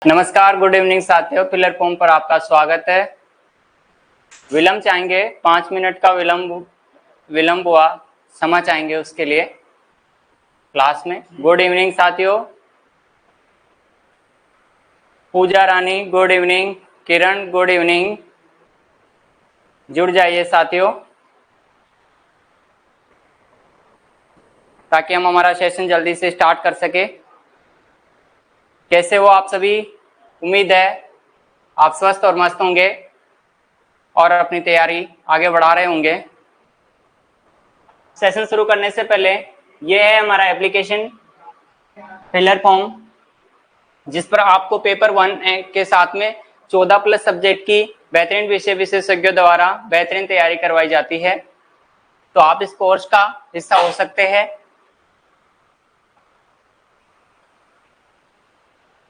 नमस्कार, good evening साथियों। Filler form पर आपका स्वागत है। विलंब चाहेंगे, 5 मिनट का विलंब हुआ, क्षमा चाहेंगे उसके लिए क्लास में। गुड इवनिंग साथियों। पूजा रानी गुड इवनिंग, किरण गुड इवनिंग। जुड़ जाइए साथियों ताकि हम हमारा सेशन जल्दी से स्टार्ट कर सके। कैसे हो आप सभी? उम्मीद है आप स्वस्थ और मस्त होंगे और अपनी तैयारी आगे बढ़ा रहे होंगे। सेशन शुरू करने से पहले ये है हमारा एप्लीकेशन फिलर फॉर्म, जिस पर आपको पेपर 1 के साथ में 14+ सब्जेक्ट की बेहतरीन विषय विशेषज्ञों द्वारा बेहतरीन तैयारी करवाई जाती है। तो आप इस कोर्स का हिस्सा हो सकते हैं,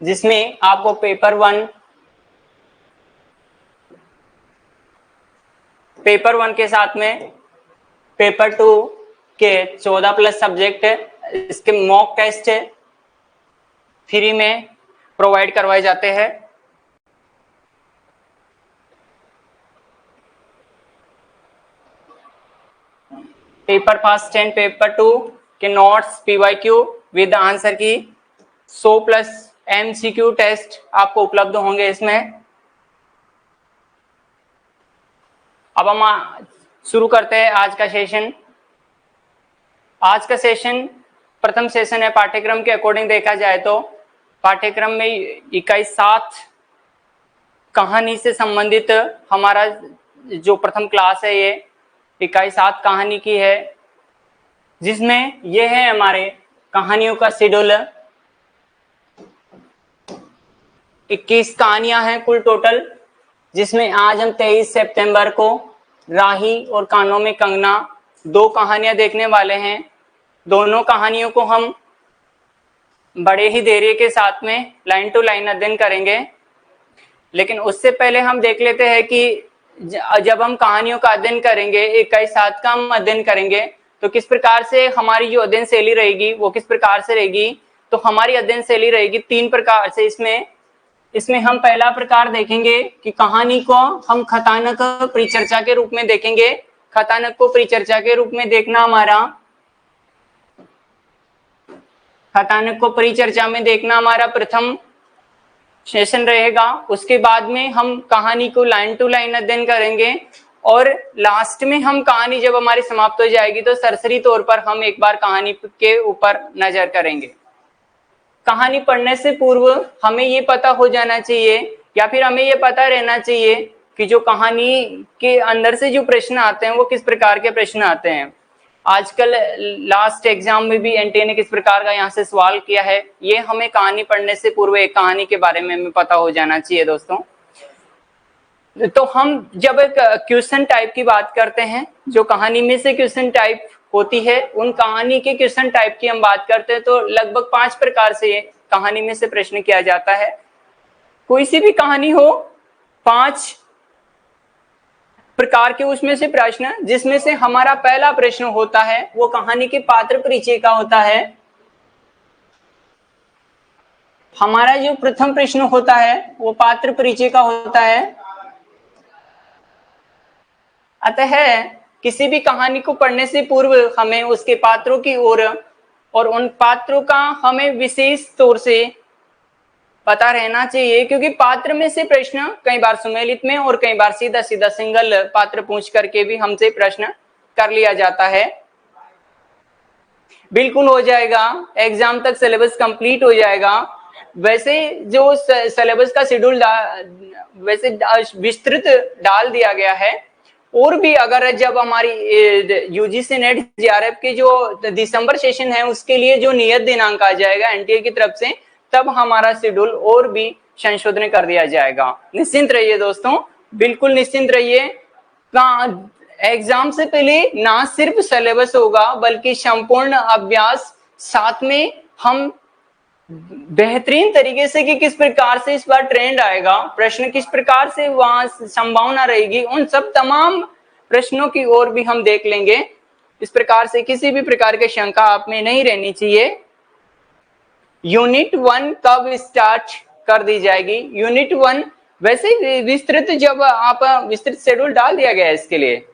जिसमें आपको पेपर 1 के साथ में पेपर 2 के 14+ सब्जेक्ट, इसके मॉक टेस्ट फ्री में प्रोवाइड करवाए जाते हैं। पेपर फर्स्ट एंड पेपर 2 के नोट्स, PYQ विद आंसर की 100+ MCQ टेस्ट आपको उपलब्ध होंगे इसमें। अब हम शुरू करते हैं आज का सेशन। आज का सेशन प्रथम सेशन है। पाठ्यक्रम के अकॉर्डिंग देखा जाए तो पाठ्यक्रम में इकाई 7 कहानी से संबंधित हमारा जो प्रथम क्लास है, ये इकाई 7 कहानी की है, जिसमें ये है हमारे कहानियों का शेड्यूल। 21 कहानियां हैं कुल टोटल, जिसमें आज हम 23 सितंबर को राही और कानों में कंगना 2 कहानियां देखने वाले हैं। दोनों कहानियों को हम बड़े ही धैर्य के साथ में लाइन टू लाइन अध्ययन करेंगे। लेकिन उससे पहले हम देख लेते हैं कि जब हम कहानियों का अध्ययन करेंगे, इकाई 7 का हम अध्ययन करेंगे, तो किस प्रकार से हमारी जो अध्ययन शैली रहेगी वो किस प्रकार से रहेगी। तो हमारी अध्ययन शैली रहेगी 3 प्रकार से। इसमें हम पहला प्रकार देखेंगे कि कहानी को हम कथानक परिचर्चा के रूप में देखेंगे। कथानक को परिचर्चा के रूप में देखना हमारा प्रथम सेशन रहेगा। उसके बाद में हम कहानी को लाइन टू लाइन अध्ययन करेंगे और लास्ट में हम कहानी जब हमारी समाप्त हो जाएगी तो सरसरी तौर पर हम एक बार कहानी के ऊपर नजर करेंगे। कहानी पढ़ने से पूर्व हमें ये पता हो जाना चाहिए या फिर हमें ये पता रहना चाहिए कि जो कहानी के अंदर से जो प्रश्न आते हैं वो किस प्रकार के प्रश्न आते हैं। आजकल लास्ट एग्जाम में भी एनटीए ने किस प्रकार का यहाँ से सवाल किया है, ये हमें कहानी पढ़ने से पूर्व एक कहानी के बारे में हमें पता हो जाना चाहिए दोस्तों। तो हम जब एक क्वेश्चन टाइप की बात करते हैं, जो कहानी में से क्वेश्चन टाइप होती है, उन कहानी के क्वेश्चन टाइप की हम बात करते हैं तो लगभग 5 प्रकार से कहानी में से प्रश्न किया जाता है। कोई सी भी कहानी हो, 5 प्रकार के उसमें से प्रश्न, जिसमें से हमारा पहला प्रश्न होता है वो कहानी के पात्र परिचय का होता है। हमारा जो प्रथम प्रश्न होता है वो पात्र परिचय का होता है। अतः किसी भी कहानी को पढ़ने से पूर्व हमें उसके पात्रों की ओर और उन पात्रों का हमें विशेष तौर से पता रहना चाहिए, क्योंकि पात्र में से प्रश्न कई बार सुमेलित में और कई बार सीधा सीधा सिंगल पात्र पूछ करके भी हमसे प्रश्न कर लिया जाता है। बिल्कुल हो जाएगा, एग्जाम तक सिलेबस कंप्लीट हो जाएगा। वैसे जो सिलेबस का शेड्यूल वैसे विस्तृत डाल दिया गया है। और भी अगर जब हमारी यूजीसी नेट जेआरएफ के जो दिसंबर सेशन है उसके लिए जो नियत दिनांक आ जाएगा एनटीए की तरफ से, तब हमारा शेड्यूल और भी संशोधन कर दिया जाएगा। निश्चिंत रहिए दोस्तों, बिल्कुल निश्चिंत रहिए। एग्जाम से पहले ना सिर्फ सिलेबस होगा बल्कि संपूर्ण अभ्यास साथ में हम बेहतरीन तरीके से कि किस प्रकार से इस बार ट्रेंड आएगा, प्रश्न किस प्रकार से वहां संभावना रहेगी, उन सब तमाम प्रश्नों की ओर भी हम देख लेंगे। इस प्रकार से किसी भी प्रकार की शंका आप में नहीं रहनी चाहिए। यूनिट 1 कब स्टार्ट कर दी जाएगी। यूनिट 1 वैसे विस्तृत, जब आप विस्तृत शेड्यूल डाल दिया गया है इसके लिए।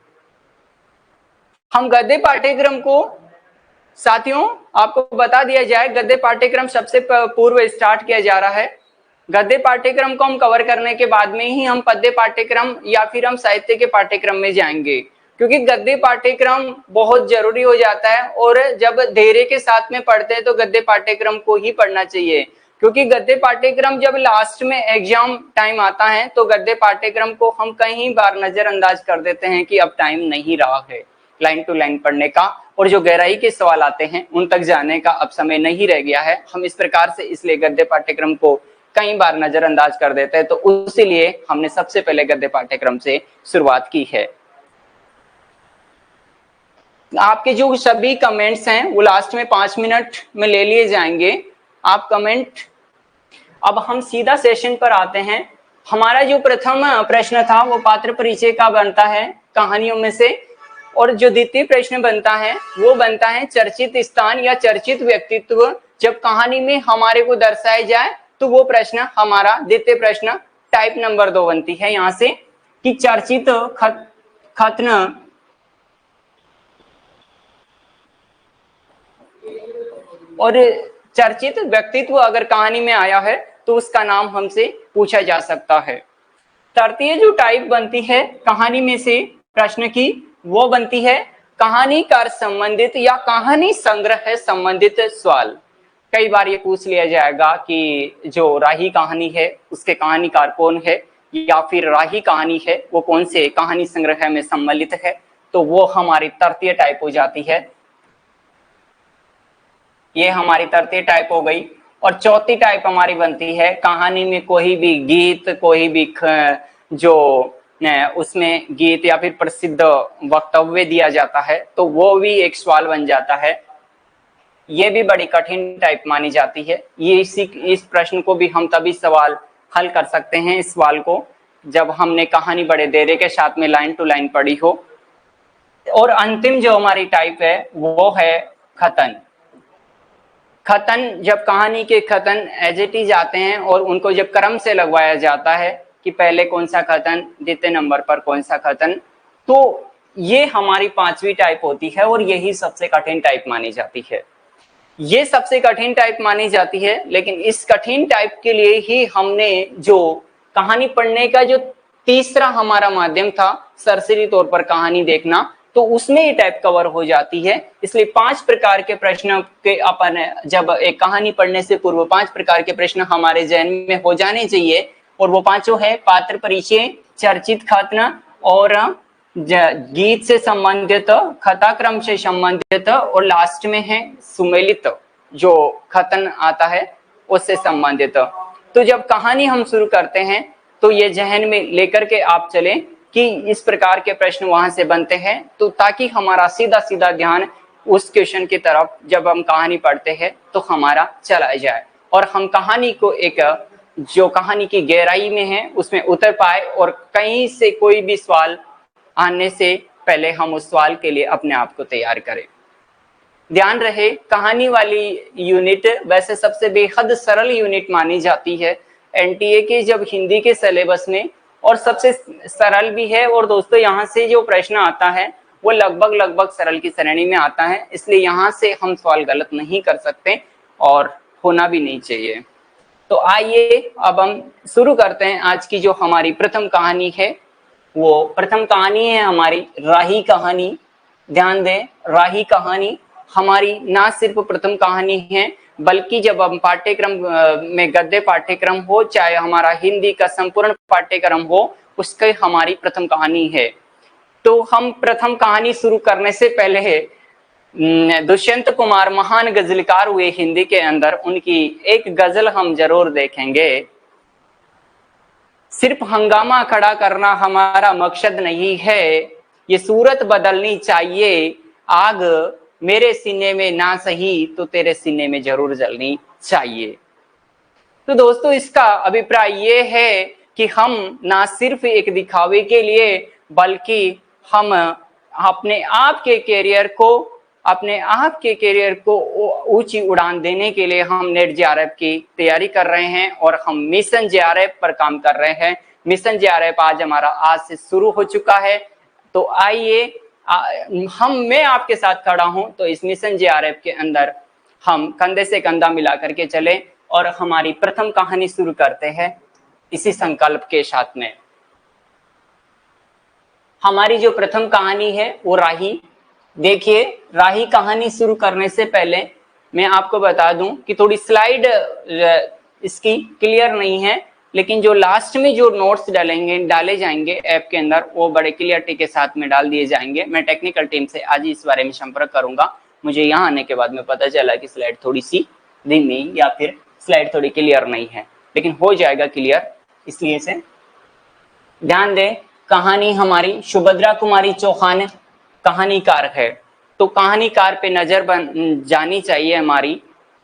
हम गद्य पाठ्यक्रम को साथियों आपको बता दिया जाए, गद्य पाठ्यक्रम सबसे पूर्व स्टार्ट किया जा रहा है। गद्य पाठ्यक्रम को हम कवर करने के बाद में ही हम पद्य पाठ्यक्रम या फिर हम साहित्य के पाठ्यक्रम में जाएंगे, क्योंकि गद्य पाठ्यक्रम बहुत जरूरी हो जाता है। और जब धैर्य के साथ में पढ़ते हैं तो गद्य पाठ्यक्रम को ही पढ़ना चाहिए, क्योंकि गद्य पाठ्यक्रम जब लास्ट में एग्जाम टाइम आता है तो गद्य पाठ्यक्रम को हम कई बार नजरअंदाज कर देते हैं कि अब टाइम नहीं रहा है लाइन टू लाइन पढ़ने का, और जो गहराई के सवाल आते हैं उन तक जाने का अब समय नहीं रह गया है। हम इस प्रकार से इसलिए गद्य पाठ्यक्रम को कई बार नजरअंदाज कर देते हैं, तो इसीलिए हमने सबसे पहले गद्य पाठ्यक्रम से शुरुआत की है। आपके जो सभी कमेंट्स हैं वो लास्ट में 5 मिनट में ले लिए जाएंगे, आप कमेंट। अब हम सीधा सेशन पर आते हैं। हमारा जो प्रथम प्रश्न था वो पात्र परिचय का बनता है कहानियों में से, और जो द्वितीय प्रश्न बनता है वो बनता है चर्चित स्थान या चर्चित व्यक्तित्व जब कहानी में हमारे को दर्शाया जाए, तो वो प्रश्न हमारा द्वितीय प्रश्न टाइप नंबर 2 बनती है यहाँ से कि चर्चित खत्न और चर्चित व्यक्तित्व अगर कहानी में आया है तो उसका नाम हमसे पूछा जा सकता है। तृतीय जो टाइप बनती है कहानी में से प्रश्न की, वो बनती है कहानीकार संबंधित या कहानी संग्रह संबंधित सवाल। कई बार ये पूछ लिया जाएगा कि जो राही कहानी है उसके कहानीकार कौन है, या फिर राही कहानी है वो कौन से कहानी संग्रह में सम्मिलित है, तो वो हमारी तृतीय टाइप हो जाती है। ये हमारी तृतीय टाइप हो गई। और चौथी टाइप हमारी बनती है कहानी में कोई भी गीत, कोई भी जो उसमें गीत या फिर प्रसिद्ध वक्तव्य दिया जाता है तो वो भी एक सवाल बन जाता है। ये भी बड़ी कठिन टाइप मानी जाती है। ये इस प्रश्न को भी हम तभी सवाल हल कर सकते हैं, इस सवाल को, जब हमने कहानी बड़े धैर्य के साथ में लाइन टू लाइन पढ़ी हो। और अंतिम जो हमारी टाइप है वो है खतन। खतन, जब कहानी के खतन एज इट इज आते हैं और उनको जब क्रम से लगवाया जाता है कि पहले कौन सा खतन, द्वितीय नंबर पर कौन सा खतन, तो ये हमारी 5वीं टाइप होती है और यही सबसे कठिन टाइप मानी जाती है। ये सबसे कठिन टाइप मानी जाती है, लेकिन इस कठिन टाइप के लिए ही हमने जो कहानी पढ़ने का जो तीसरा हमारा माध्यम था सरसरी तौर पर कहानी देखना, तो उसमें ये टाइप कवर हो जाती है। इसलिए 5 प्रकार के प्रश्न के अपन जब एक कहानी पढ़ने से पूर्व 5 प्रकार के प्रश्न हमारे जहन में हो जाने चाहिए, और वो 5 है पात्र परिचय, चर्चित खतन, और गीत से संबंधित, कथाक्रम से संबंधित, और लास्ट में है सुमेलित जो खतन आता है उससे संबंधित। तो जब कहानी हम शुरू करते हैं तो ये जहन में लेकर के आप चले कि इस प्रकार के प्रश्न वहां से बनते हैं, तो ताकि हमारा सीधा सीधा ध्यान उस क्वेश्चन की तरफ जब हम कहानी पढ़ते हैं तो हमारा चला जाए, और हम कहानी को एक जो कहानी की गहराई में है उसमें उतर पाए, और कहीं से कोई भी सवाल आने से पहले हम उस सवाल के लिए अपने आप को तैयार करें। ध्यान रहे, कहानी वाली यूनिट वैसे सबसे बेहद सरल यूनिट मानी जाती है एनटीए के जब हिंदी के सिलेबस में, और सबसे सरल भी है। और दोस्तों यहाँ से जो प्रश्न आता है वो लगभग सरल की श्रेणी में आता है, इसलिए यहाँ से हम सवाल गलत नहीं कर सकते और होना भी नहीं चाहिए। तो आइए अब हम शुरू करते हैं। आज की जो हमारी प्रथम कहानी है वो प्रथम कहानी है हमारी राही कहानी। ध्यान दें, राही कहानी हमारी ना सिर्फ प्रथम कहानी है, बल्कि जब हम पाठ्यक्रम में गद्य पाठ्यक्रम हो, चाहे हमारा हिंदी का संपूर्ण पाठ्यक्रम हो, उसके हमारी प्रथम कहानी है। तो हम प्रथम कहानी शुरू करने से पहले दुष्यंत कुमार महान गजलकार हुए हिंदी के अंदर, उनकी एक गजल हम जरूर देखेंगे। सिर्फ हंगामा खड़ा करना हमारा मकसद नहीं है, ये सूरत बदलनी चाहिए, आग मेरे सीने में ना सही तो तेरे सीने में जरूर जलनी चाहिए। तो दोस्तों इसका अभिप्राय ये है कि हम ना सिर्फ एक दिखावे के लिए, बल्कि हम अपने आप के कैरियर को, अपने आप के करियर को ऊंची उड़ान देने के लिए हम नेट जेआरएफ की तैयारी कर रहे हैं और हम मिशन जेआरएफ पर काम कर रहे हैं। मिशन जेआरएफ आज से शुरू हो चुका है। तो आइए मैं आपके साथ खड़ा हूं, तो इस मिशन जेआरएफ के अंदर हम कंधे से कंधा मिला करके चले और हमारी प्रथम कहानी शुरू करते हैं इसी संकल्प के साथ में। हमारी जो प्रथम कहानी है वो राही। देखिए, राही कहानी शुरू करने से पहले मैं आपको बता दूं कि थोड़ी स्लाइड इसकी क्लियर नहीं है, लेकिन जो लास्ट में जो नोट्स डाले जाएंगे ऐप के अंदर वो बड़े क्लियरिटी के साथ में डाल दिए जाएंगे। मैं टेक्निकल टीम से आज ही इस बारे में संपर्क करूंगा। मुझे यहाँ आने के बाद में पता चला कि स्लाइड थोड़ी सी धीमी या फिर स्लाइड थोड़ी क्लियर नहीं है, लेकिन हो जाएगा क्लियर, इसलिए से ध्यान दें। कहानी हमारी सुभद्रा कुमारी चौहान कहानीकार है, तो कहानीकार पे नजर जानी चाहिए हमारी।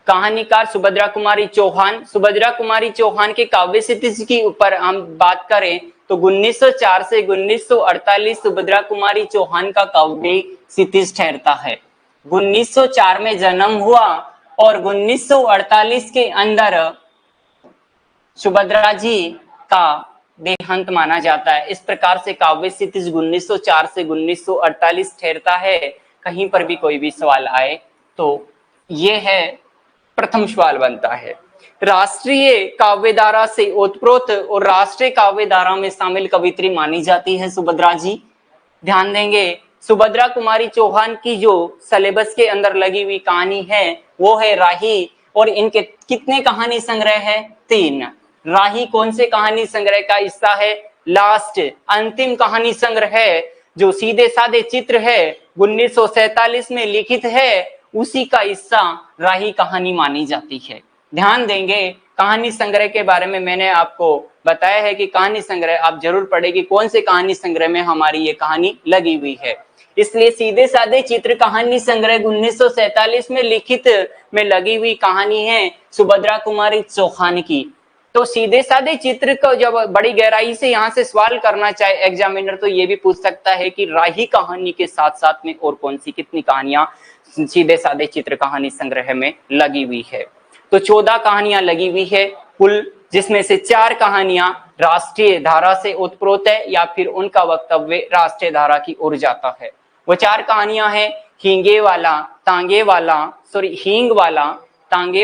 कहानीकार सुभद्रा कुमारी चौहान। सुभद्रा कुमारी चौहान के काव्य क्षितिज की ऊपर हम बात करें तो 1904 से 1948 सुभद्रा कुमारी चौहान का काव्य क्षितिज ठहरता है। 1904 में जन्म हुआ और 1948 के अंदर सुभद्रा जी का देहांत माना जाता है। इस प्रकार से काव्य क्षितिज 1904 से 1948 ठहरता है। कहीं पर भी कोई भी सवाल आए तो ये है प्रथम सवाल बनता है। राष्ट्रीय काव्यधारा से ओतप्रोत और राष्ट्रीय काव्यधारा में शामिल कवित्री मानी जाती है सुभद्रा जी। ध्यान देंगे, सुभद्रा कुमारी चौहान की जो सिलेबस के अंदर लगी हुई कहानी है वो है राही, और इनके कितने कहानी संग्रह है? 3। राही कौन से कहानी संग्रह का हिस्सा है? लास्ट अंतिम कहानी संग्रह है, जो सीधे साधे चित्र है 1947 में लिखित है, उसी का हिस्सा राही कहानी मानी जाती है। ध्यान देंगे, कहानी संग्रह के बारे में मैंने आपको बताया है कि कहानी संग्रह आप जरूर पढ़ेगी कौन से कहानी संग्रह में हमारी ये कहानी लगी हुई है। इसलिए सीधे साधे चित्र कहानी संग्रह 1947 में लिखित में लगी हुई कहानी है सुभद्रा कुमारी चौहान की। तो सीधे साधे चित्र को जब बड़ी गहराई से यहाँ से सवाल करना चाहे एग्जामिनर, तो ये भी पूछ सकता है कि राही कहानी के साथ साथ में और कौन सी कितनी कहानियां सीधे साधे चित्र कहानी संग्रह में लगी हुई है। तो 14 कहानियां लगी हुई है कुल, जिसमें से 4 कहानियां राष्ट्रीय धारा से उत्प्रोत है या फिर उनका वक्तव्य राष्ट्रीय धारा की ओर जाता है। वो 4 कहानियां हैं हींग वाला, तांगे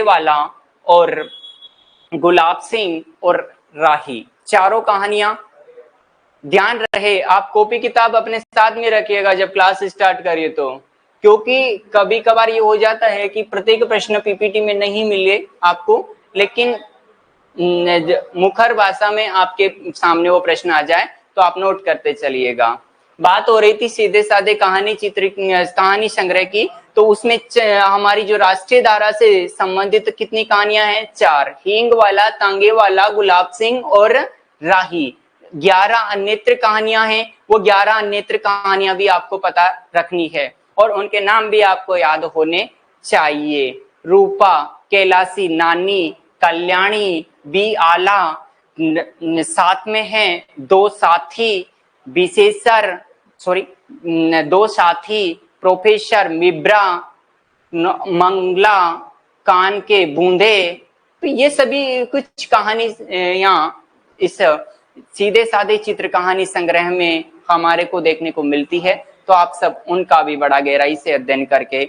वाला और गुलाब सिंह और राही। चारों कहानियां। ध्यान रहे आप कॉपी किताब अपने साथ में रखिएगा जब क्लास स्टार्ट करिए, तो क्योंकि कभी कभार ये हो जाता है कि प्रत्येक प्रश्न पीपीटी में नहीं मिले आपको, लेकिन मुखर भाषा में आपके सामने वो प्रश्न आ जाए तो आप नोट करते चलिएगा। बात हो रही थी सीधे साधे कहानी संग्रह की, तो उसमें हमारी जो राष्ट्रीय धारा से संबंधित कितनी कहानियां हैं? 4। हींग वाला, तांगे वाला, गुलाब सिंह और राही। 11 अन्यत्र कहानियां हैं। वो 11 अन्यत्र कहानियां भी आपको पता रखनी है और उनके नाम भी आपको याद होने चाहिए। रूपा, कैलाशी, नानी, कल्याणी, बी आला, साथ में है 2 साथी प्रोफेसर मिब्रा, मंगला, कान के बूंदे। तो ये सभी कुछ कहानी यहाँ इस सीधे साधे चित्र कहानी संग्रह में हमारे को देखने को मिलती है। तो आप सब उनका भी बड़ा गहराई से अध्ययन करके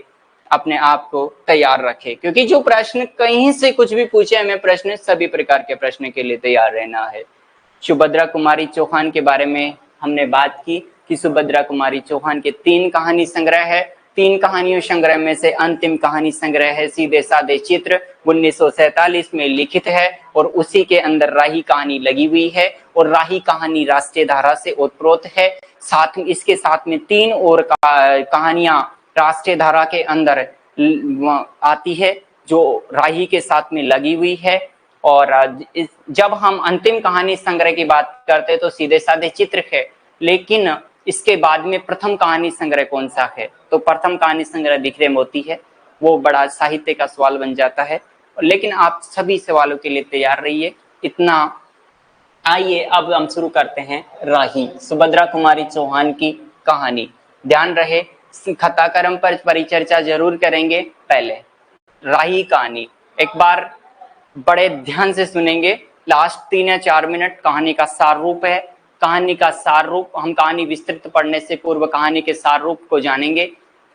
अपने आप को तैयार रखें, क्योंकि जो प्रश्न कहीं से कुछ भी पूछे हमें प्रश्न, सभी प्रकार के प्रश्न के लिए तैयार रहना है। सुभद्रा कुमारी चौहान के बारे में हमने बात की कि सुभद्रा कुमारी चौहान के 3 कहानी संग्रह है। 3 कहानियों संग्रह में से अंतिम कहानी संग्रह है सीधे साधे चित्र, 1947 में लिखित है और उसी के अंदर राही कहानी लगी हुई है और राही कहानी राष्ट्रीय धारा से ओतप्रोत है। साथ में इसके साथ में 3 और कहानियां राष्ट्रीय धारा के अंदर आती है जो राही के साथ में लगी हुई है। और जब हम अंतिम कहानी संग्रह की बात करते हैं तो सीधे साधे चित्र है, लेकिन इसके बाद में प्रथम कहानी संग्रह कौन सा है? तो प्रथम कहानी संग्रह दिखरे मोती है। वो बड़ा साहित्य का सवाल बन जाता है, लेकिन आप सभी सवालों के लिए तैयार रहिए। इतना आइए अब हम शुरू करते हैं राही, सुभद्रा कुमारी चौहान की कहानी। ध्यान रहे कथाक्रम पर परिचर्चा जरूर करेंगे। पहले राही कहानी एक बार बड़े ध्यान से सुनेंगे। लास्ट 3 या 4 मिनट कहानी का सार रूप है। कहानी का सार रूप, हम कहानी विस्तृत पढ़ने से पूर्व कहानी के सार रूप को जानेंगे।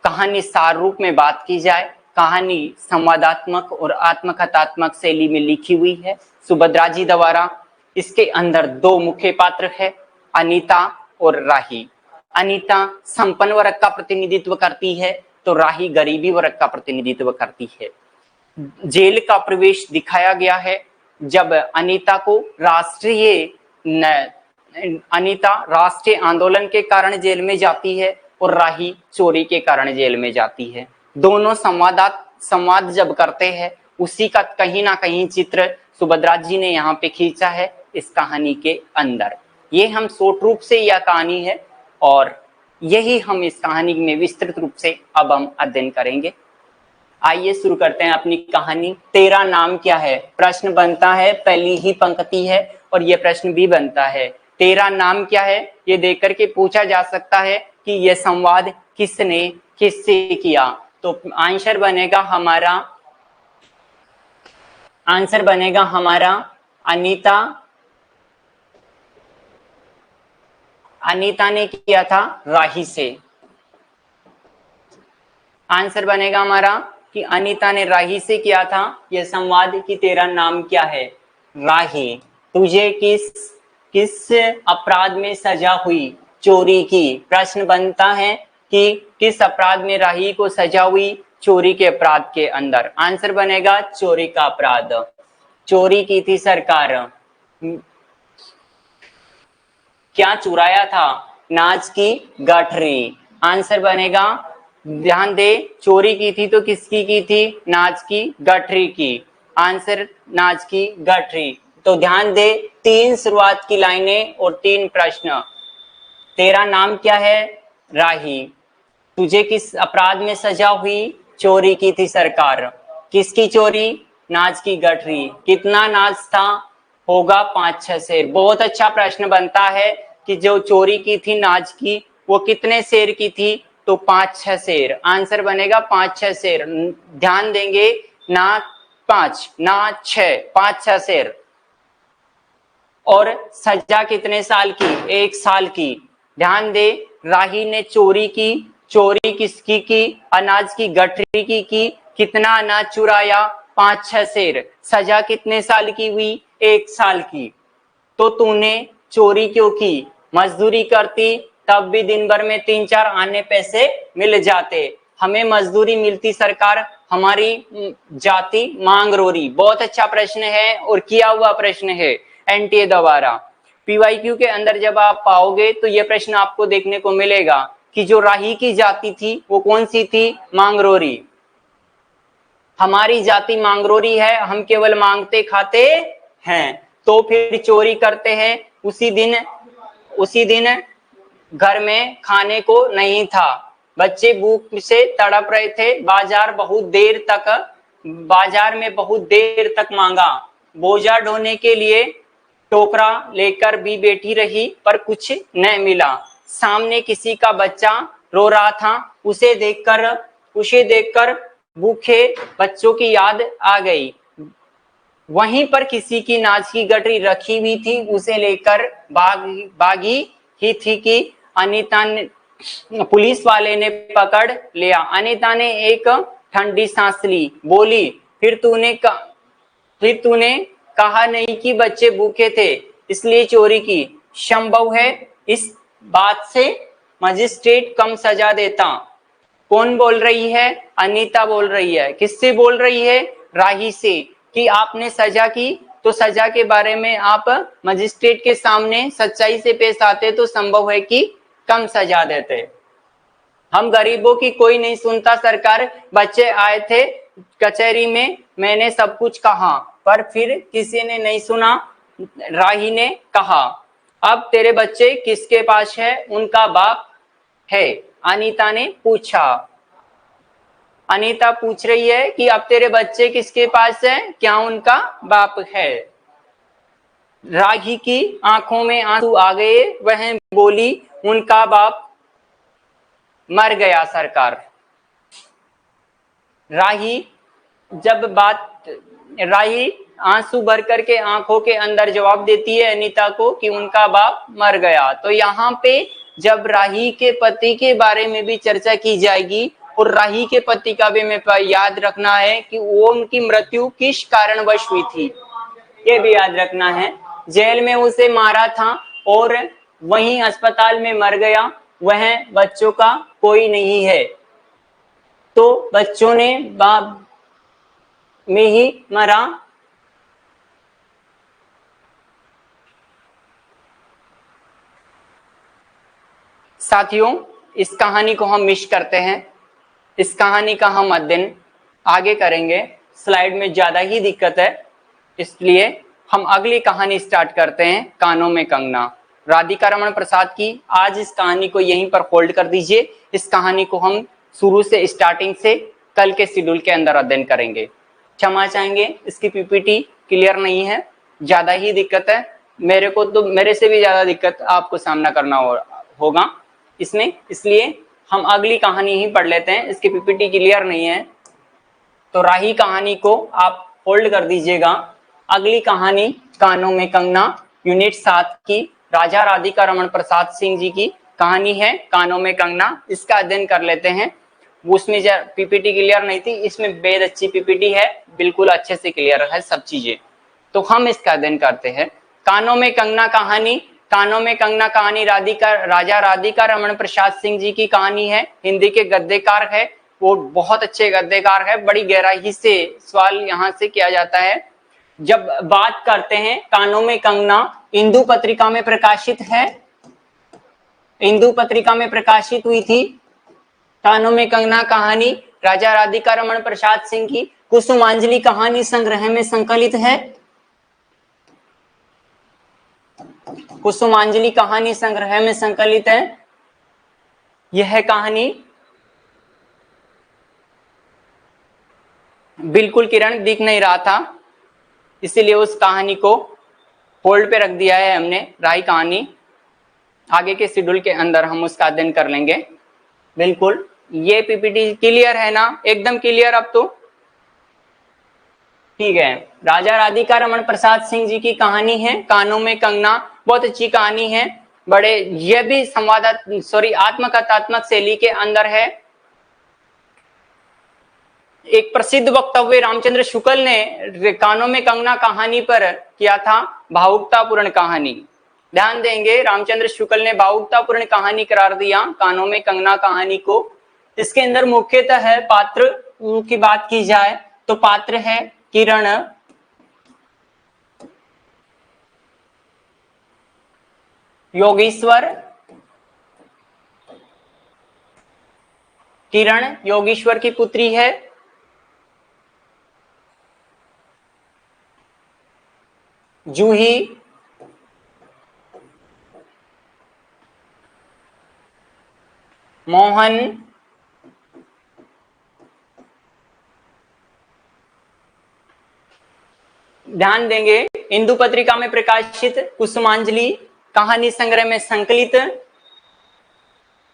कहानी सार रूप में बात की जाए, कहानी संवादात्मक और आत्मकथात्मक शैली में लिखी हुई है सुभद्रा जी द्वारा। इसके अंदर 2 मुख्य पात्र है, अनीता और राही। अनीता संपन्न वर्ग का प्रतिनिधित्व करती है तो राही गरीबी वर्ग का प्रतिनिधित्व करती है। जेल का प्रवेश दिखाया गया है जब अनीता राष्ट्रीय आंदोलन के कारण जेल में जाती है और राही चोरी के कारण जेल में जाती है। दोनों संवाद जब करते हैं उसी का कहीं ना कहीं चित्र सुभद्रा जी ने यहाँ पे खींचा है इस कहानी के अंदर। ये हम शॉर्ट रूप से यह कहानी है और यही हम इस कहानी में विस्तृत रूप से अब हम अध्ययन करेंगे। आइए शुरू करते हैं अपनी कहानी। तेरा नाम क्या है? प्रश्न बनता है, पहली ही पंक्ति है और यह प्रश्न भी बनता है। तेरा नाम क्या है? ये देख करके पूछा जा सकता है कि यह संवाद किसने किससे किया। तो आंसर बनेगा हमारा अनीता ने किया था राही से। आंसर बनेगा हमारा कि अनीता ने राही से किया था यह संवाद कि तेरा नाम क्या है? राही, तुझे किस अपराध में सजा हुई? चोरी की। प्रश्न बनता है कि किस अपराध में राही को सजा हुई? चोरी के अपराध के अंदर। आंसर बनेगा चोरी का अपराध। चोरी की थी सरकार। क्या चुराया था? नाच की गठरी। आंसर बनेगा, ध्यान दे, चोरी की थी तो किसकी की थी? नाच की गठरी की। आंसर नाच की गठरी। तो ध्यान दे, 3 शुरुआत की लाइनें और 3 प्रश्न। तेरा नाम क्या है? राही। तुझे किस अपराध में सजा हुई? चोरी की थी सरकार। किसकी चोरी? नाच की गठरी। कितना नाच था? होगा 5-6 शेर। बहुत अच्छा प्रश्न बनता है कि जो चोरी की थी नाच की वो कितने शेर की थी? तो 5-6 शेर। आंसर बनेगा 5-6 शेर। ध्यान देंगे, ना 5 ना 6, 5-6 शेर। और सजा कितने साल की? 1 साल की। ध्यान दे, राही ने चोरी की। चोरी किसकी की? अनाज की गठरी की। कितना अनाज चुराया? 5-6 शेर। सजा कितने साल की हुई? 1 साल की। तो तूने चोरी क्यों की? मजदूरी करती तब भी दिन भर में 3-4 आने पैसे मिल जाते। हमें मजदूरी मिलती सरकार, हमारी जाति मांग रोरी। बहुत अच्छा प्रश्न है और किया हुआ प्रश्न है एनटीए द्वारा। पीवाईक्यू के अंदर जब आप पाओगे तो यह प्रश्न आपको देखने को मिलेगा कि जो राही की जाति थी वो कौन सी थी? मांगरोरी। हमारी जाति मांगरोरी है, हम केवल मांगते खाते हैं। तो फिर चोरी करते हैं। उसी दिन घर में खाने को नहीं था, बच्चे भूख से तड़प रहे थे। बाजार में बहुत देर तक मांगा। बोझा ढोने के लिए टोकरा लेकर भी बैठी रही पर कुछ न मिला। सामने किसी का बच्चा रो रहा था, उसे देखकर भूखे बच्चों की याद आ गई। वहीं पर किसी की नाच की गठरी रखी हुई थी, उसे लेकर भागी ही थी कि अनीता ने, पुलिस वाले ने पकड़ लिया। अनीता ने एक ठंडी सांस ली, बोली, फिर तूने कहा नहीं कि बच्चे भूखे थे इसलिए चोरी की? संभव है इस बात से मजिस्ट्रेट कम सजा देता। कौन बोल रही है? अनीता बोल रही है। किससे बोल रही है? राही से। कि आपने सजा की तो सजा के बारे में आप मजिस्ट्रेट के सामने सच्चाई से पेश आते तो संभव है कि कम सजा देते। हम गरीबों की कोई नहीं सुनता सरकार। बच्चे आए थे कचहरी में, मैंने सब कुछ कहा पर फिर किसी ने नहीं सुना। राही ने कहा, अब तेरे बच्चे किसके पास है? उनका बाप है। अनीता ने पूछा। अनीता पूछ रही है कि अब तेरे बच्चे किसके पास है? क्या उनका बाप है? राही की आंखों में आंसू आ गए। वह बोली, उनका बाप मर गया सरकार। राही राही आंसू भर करके आंखों के अंदर जवाब देती है अनीता को कि उनका बाप मर गया। तो यहाँ पे जब राही के पति के बारे में भी चर्चा की जाएगी और राही के पति का भी हमें याद रखना है कि वो उनकी मृत्यु किस कारणवश हुई थी, ये भी याद रखना है। जेल में उसे मारा था और वहीं अस्पताल में मर गया, वह बच्चों का कोई नहीं है, तो बच्चों ने बाप में ही मरा। साथियों, इस कहानी को हम मिस करते हैं, इस कहानी का हम अध्ययन आगे करेंगे। स्लाइड में ज्यादा ही दिक्कत है, इसलिए हम अगली कहानी स्टार्ट करते हैं, कानों में कंगना, राधिका रमण प्रसाद की। आज इस कहानी को यहीं पर होल्ड कर दीजिए। इस कहानी को हम शुरू से स्टार्टिंग से कल के शेड्यूल के अंदर अध्ययन करेंगे। क्षमा चाहेंगे, इसकी पीपीटी क्लियर नहीं है, ज्यादा ही दिक्कत है। मेरे को तो मेरे से भी ज्यादा दिक्कत आपको सामना करना होगा इसमें, इसलिए हम अगली कहानी ही पढ़ लेते हैं। इसकी पीपीटी क्लियर नहीं है तो राही कहानी को आप होल्ड कर दीजिएगा। अगली कहानी कानों में कंगना यूनिट 7 की राजा राधिका रमण प्रसाद सिंह जी की कहानी है, कानों में कंगना। इसका अध्ययन कर लेते हैं। उसमें पीपीटी क्लियर नहीं थी, इसमें बेहद अच्छी पीपीटी है, बिल्कुल अच्छे से क्लियर है सब चीजें। तो हम इसका अध्ययन करते हैं। कानों में कंगना कहानी, कानों में कंगना कहानी राजा राधिका रमण प्रसाद सिंह जी की कहानी है। हिंदी के गद्यकार है, वो बहुत अच्छे गद्यकार है। बड़ी गहराई से सवाल यहाँ से किया जाता है। जब बात करते हैं कानों में कंगना, इंदु पत्रिका में प्रकाशित है, इंदु पत्रिका में प्रकाशित हुई थी। कानों में कंगना कहानी राजा राधिका रमण प्रसाद सिंह की कुसुमांजलि कहानी संग्रह में संकलित है। कुसुमांजलि कहानी संग्रह में संकलित है। यह कहानी बिल्कुल किरण दिख नहीं रहा था, इसीलिए उस कहानी को होल्ड पे रख दिया है हमने। राही कहानी आगे के शेड्यूल के अंदर हम उसका अध्ययन कर लेंगे। बिल्कुल, ये पीपीटी क्लियर है ना, एकदम क्लियर अब तो ठीक है। राजा राधिका रमण प्रसाद सिंह जी की कहानी है कानों में कंगना, बहुत अच्छी कहानी है। बड़े यह भी आत्मकथात्मक शैली के अंदर है। एक प्रसिद्ध वक्तव्य रामचंद्र शुक्ल ने कानों में कंगना कहानी पर किया था, भावुकतापूर्ण कहानी। ध्यान देंगे, रामचंद्र शुक्ल ने भावुकतापूर्ण कहानी करार दिया कानों में कंगना कहानी को। इसके अंदर मुख्यतः है पात्र की बात की जाए तो पात्र है किरण, योगेश्वर, किरण योगेश्वर की पुत्री है। जूही मोहन ध्यान देंगे, इंदु पत्रिका में प्रकाशित कुसुमांजलि कहानी संग्रह में संकलित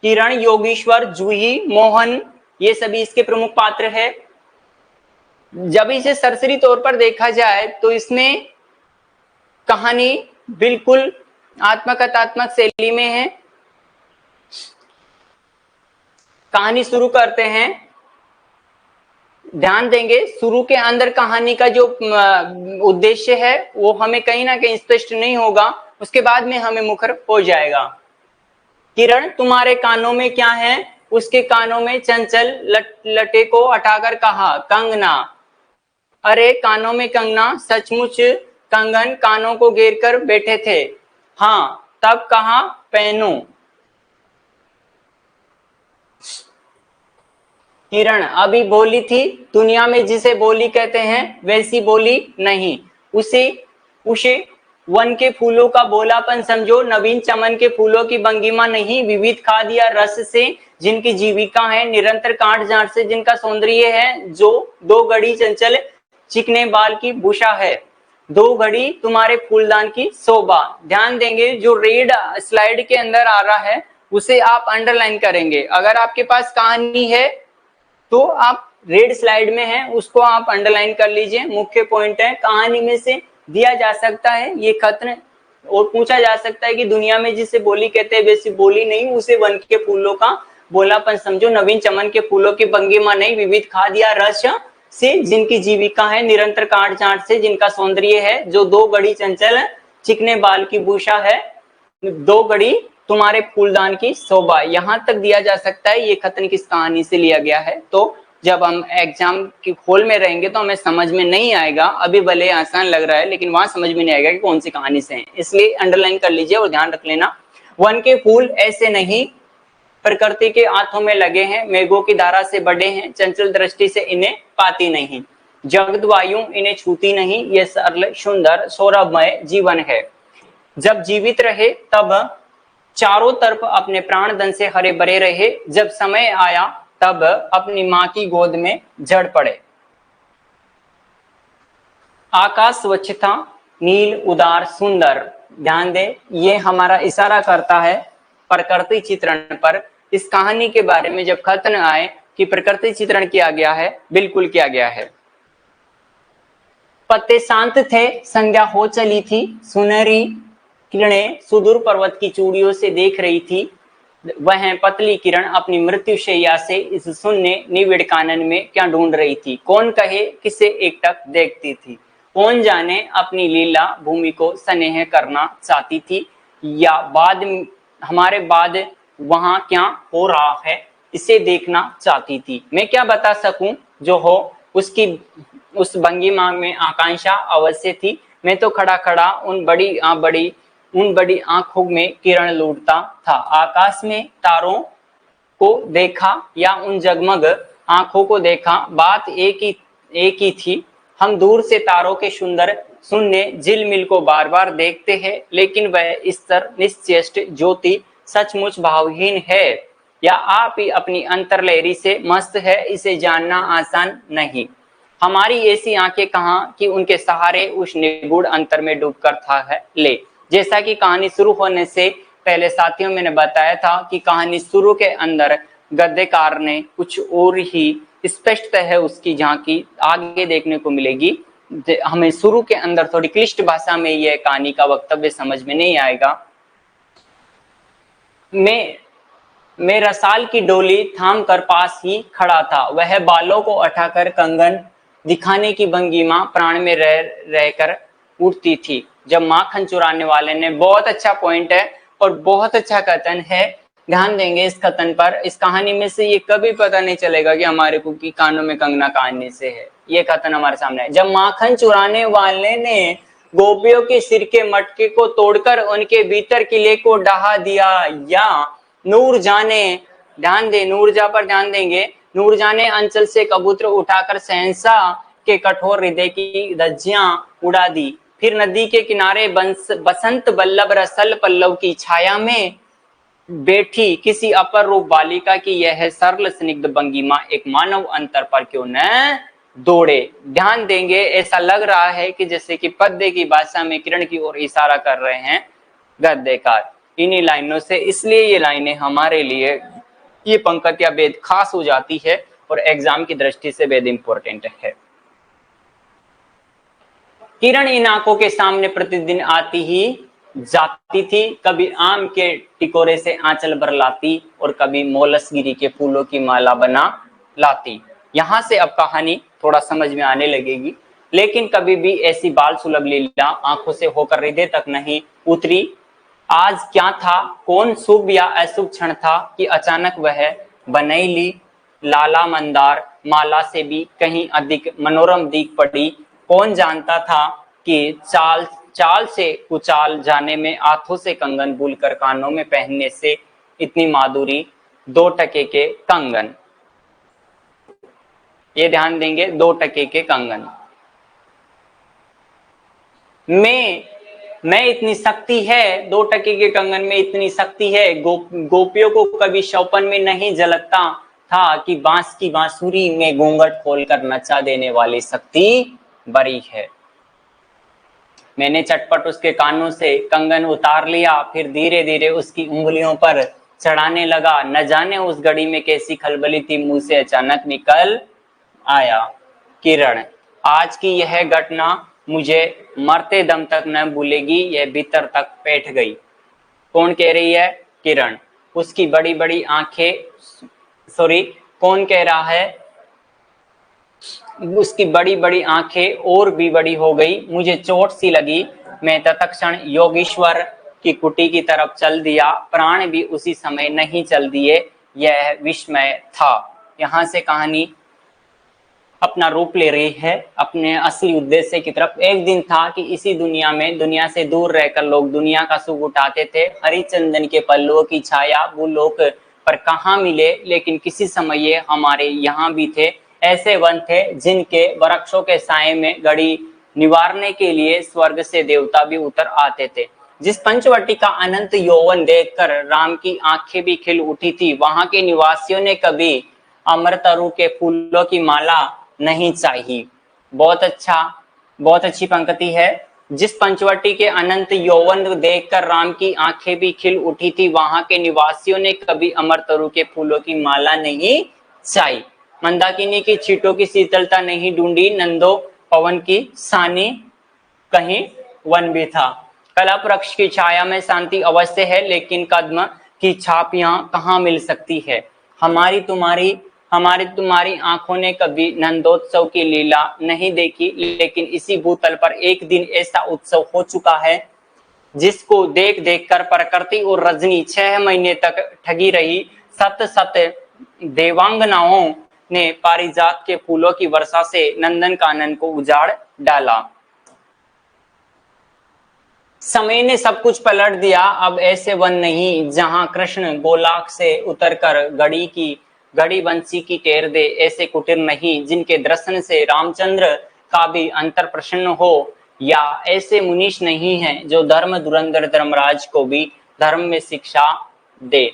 किरण, योगेश्वर, जूही, मोहन, ये सभी इसके प्रमुख पात्र है। जब इसे सरसरी तौर पर देखा जाए तो इसमें कहानी बिल्कुल आत्मकथात्मक शैली में है। कहानी शुरू करते हैं। ध्यान देंगे, शुरू के अंदर कहानी का जो उद्देश्य है वो हमें कहीं ना कहीं स्पष्ट नहीं होगा, उसके बाद में हमें मुखर हो जाएगा। किरण, तुम्हारे कानों में क्या है? उसके कानों में चंचल लटे को हटाकर कहा, कंगना। अरे कानों में कंगना, सचमुच कंगन कानों को घेर कर बैठे थे। हाँ, तब कहा पहनूं। किरण, अभी बोली थी, दुनिया में जिसे बोली कहते हैं वैसी बोली नहीं। उसे वन के फूलों का बोलापन समझो, नवीन चमन के फूलों की भंगिमा नहीं। विविध खाद या रस से जिनकी जीविका है, निरंतर काट जाट से जिनका सौंदर्य है, जो दो घड़ी चंचल चिकने बाल की भूषा है, दो घड़ी तुम्हारे फूलदान की शोभा। ध्यान देंगे, जो रेड स्लाइड के अंदर आ रहा है उसे आप अंडरलाइन करेंगे। अगर आपके पास कहानी है तो आप रेड स्लाइड में है उसको आप अंडरलाइन कर लीजिए। मुख्य पॉइंट है कहानी में से दिया जा सकता है ये खत और पूछा जा सकता है कि दुनिया में जिसे बोली कहते हैं वैसी बोली नहीं, उसे वन के फूलों का बोलापन समझो, नवीन चमन के फूलों की भंगिमा नहीं, विविध खाद या रस से जिनकी जीविका है, निरंतर काट छांट से जिनका सौंदर्य है, जो दो घड़ी चंचल चिकने बाल की भूषा है, दो घड़ी तुम्हारे फूलदान की शोभा। यहां तक दिया जा सकता है ये कथन किस कहानी से लिया गया है। तो जब हम एग्जाम की होल में रहेंगे तो हमें समझ में नहीं आएगा, अभी भले आसान लग रहा है लेकिन वहां समझ में नहीं आएगा कि कौन सी कहानी से है, इसलिए अंडरलाइन कर लीजिए और ध्यान रख लेना। वन के फूल ऐसे नहीं, प्रकृति के हाथों में लगे हैं, मेघों की धारा से बड़े हैं, चंचल दृष्टि से इन्हें पाती नहीं, जगद वायु इन्हें छूती नहीं, ये सरल सुंदर सौरभमय जीवन है। जब जीवित रहे तब चारों तरफ अपने प्राण धन से हरे भरे रहे, जब समय आया तब अपनी मां की गोद में जड़ पड़े। आकाश स्वच्छ था, नील उदार सुंदर। ध्यान दे, ये हमारा इशारा करता है प्रकृति चित्रण पर। इस कहानी के बारे में जब कथन आए कि प्रकृति चित्रण किया गया है, बिल्कुल किया गया है। पत्ते शांत थे, संध्या हो चली थी, सुनहरी किरणें सुदूर पर्वत की चूड़ियों से देख रही थी। वह पतली किरण अपनी मृत्यु शैया से इस शून्य निविड़ कानन में क्या ढूंढ रही थी, कौन कहे किसे एकटक देखती थी, कौन जाने अपनी लीला भूमि को स्नेह करना चाहती थी, या बाद हमारे बाद वहां क्या हो रहा है इसे देखना चाहती थी। मैं क्या बता सकूं, जो हो उसकी उस भंगिमा में आकांक्षा अवश्य थी। मैं तो खड़ा खड़ा उन बड़ी आंखों में किरण लूटता था, आकाश में तारों को देखा या उन जगमग आंखों को देखा, बात एक ही थी। हम दूर से तारों के सुंदर शून्य झिलमिल को बार बार देखते हैं, लेकिन वह स्तर निश्चेष्ट ज्योति सचमुच भावहीन है, या आप ही अपनी अंतर्लहरी से मस्त है, इसे जानना आसान नहीं। हमारी ऐसी आंखें कहाँ कि उनके सहारे उस निगूढ़ अंतर में डूबकर था है ले। जैसा कि कहानी शुरू होने से पहले साथियों मैंने बताया था कि कहानी शुरू के अंदर गद्यकार ने कुछ और ही स्पष्ट है उसकी झांकी आगे देखने को मिलेगी। हमें शुरू के अंदर थोड़ी क्लिष्ट भाषा में यह कहानी का वक्तव्य समझ में नहीं आएगा। मैं रसाल की डोली थाम कर पास ही खड़ा था, वह बालों को उठाकर कंगन दिखाने की भंगिमा प्राण में रहकर उठती थी। जब माखन चुराने वाले ने, बहुत अच्छा पॉइंट है और बहुत अच्छा कथन है, ध्यान देंगे इस कथन पर। इस कहानी में से ये कभी पता नहीं चलेगा कि हमारे को की कानों में कंगना कहानी से है, ये कथन हमारे सामने है। जब माखन चुराने वाले ने गोपियों के सिर के मटके को तोड़कर उनके भीतर किले को डहा दिया, या नूर जाने, ध्यान दे नूरजा पर ध्यान देंगे, नूर जाने अंचल से कबूतर उठाकर सहंसा के कठोर हृदय की धज्जियां उड़ा दी, फिर नदी के किनारे बसंत बल्लभ रसल पल्लव की छाया में बैठी किसी अपर रूप बालिका की यह सरल स्निग्ध भंगिमा एक मानव अंतर पर क्यों न दौड़े। ध्यान देंगे, ऐसा लग रहा है कि जैसे कि पद्य की भाषा में किरण की ओर इशारा कर रहे हैं गद्यकार इन्हीं लाइनों से, इसलिए ये लाइनें हमारे लिए, ये पंक्तियां बेहद खास हो जाती है और एग्जाम की दृष्टि से बेहद इंपॉर्टेंट है। किरण इन आंखों के सामने प्रतिदिन आती ही जाती थी, कभी आम के टिकोरे से आंचल भर लाती और कभी मोलसगिरी के फूलों की माला बना लाती। यहां से अब कहानी थोड़ा समझ में आने लगेगी, लेकिन कभी भी ऐसी बाल सुलभ लीला आंखों से होकर हृदय तक नहीं उतरी। आज क्या था, कौन शुभ या अशुभ क्षण था कि अचानक वह बनैली लाला मंदार माला से भी कहीं अधिक मनोरम दिख पड़ी। कौन जानता था कि चाल से कुचाल जाने में हाथों से कंगन भूलकर कानों में पहनने से इतनी माधुरी। 2 टके के कंगन, ये ध्यान देंगे, 2 टके के कंगन में इतनी शक्ति है, 2 टके के कंगन में इतनी शक्ति है। गोपियों को कभी शौपन में नहीं झलकता था कि बांस की बांसुरी में घूंघट खोलकर नचा देने वाली शक्ति बड़ी है। मैंने चटपट उसके कानों से कंगन उतार लिया, फिर धीरे धीरे उसकी उंगलियों पर चढ़ाने लगा, न जाने उस घड़ी में कैसी खलबली थी, मुंह से अचानक निकल आया। किरण, आज की यह घटना मुझे मरते दम तक न भूलेगी, यह भीतर तक बैठ गई। कौन कह रही है? किरण। उसकी बड़ी बड़ी आंखें, सॉरी, कौन कह रहा है? उसकी बड़ी बड़ी आंखें और भी बड़ी हो गई, मुझे चोट सी लगी, मैं तत्क्षण योगेश्वर की कुटी की तरफ चल दिया, प्राण भी उसी समय नहीं चल दिए। यह विस्मय था। यहाँ से कहानी अपना रूप ले रही है अपने असली उद्देश्य की तरफ। एक दिन था कि इसी दुनिया में, दुनिया से दूर रहकर लोग दुनिया का सुख उठाते थे। हरिचंदन के पल्लुओं की छाया वो लोग पर कहाँ मिले, लेकिन किसी समय ये हमारे यहाँ भी थे। ऐसे वन थे जिनके वृक्षों के साए में घड़ी निवारने के लिए स्वर्ग से देवता भी उतर आते थे। जिस पंचवटी का अनंत यौवन देखकर राम की आंखें भी खिल उठी थी, वहां के निवासियों ने कभी अमरतरु के फूलों की माला नहीं चाहिए। बहुत अच्छा, बहुत अच्छी पंक्ति है। जिस पंचवटी के अनंत यौवन देखकर राम की आंखें भी खिल उठी थी, वहां के निवासियों ने कभी अमरतरु के फूलों की माला नहीं चाहिए। मंदाकिनी की छींटों की शीतलता नहीं ढूंढी, नंदो पवन की सानी कहीं वन भी था। कला वृक्ष की छाया में शांति अवश्य है, लेकिन कदम की छाप यहाँ कहाँ मिल सकती है? हमारी तुम्हारी आंखों ने कभी नंदोत्सव की लीला नहीं देखी, लेकिन इसी भूतल पर एक दिन ऐसा उत्सव हो चुका है जिसको देख देख कर प्रकृति और रजनी 6 महीने तक ठगी रही। सत देवांगनाओं ने पारिजात के फूलों की वर्षा से नंदन कानन को उजाड़ डाला। समय ने सब कुछ पलट दिया। अब ऐसे वन नहीं जहां कृष्ण गोलाक से उतरकर घड़ी बंसी की टेर दे, ऐसे कुटीर नहीं जिनके दर्शन से रामचंद्र का भी अंतर प्रसन्न हो, या ऐसे मुनीष नहीं हैं जो धर्म धुरंधर धर्मराज को भी धर्म में शिक्षा दे।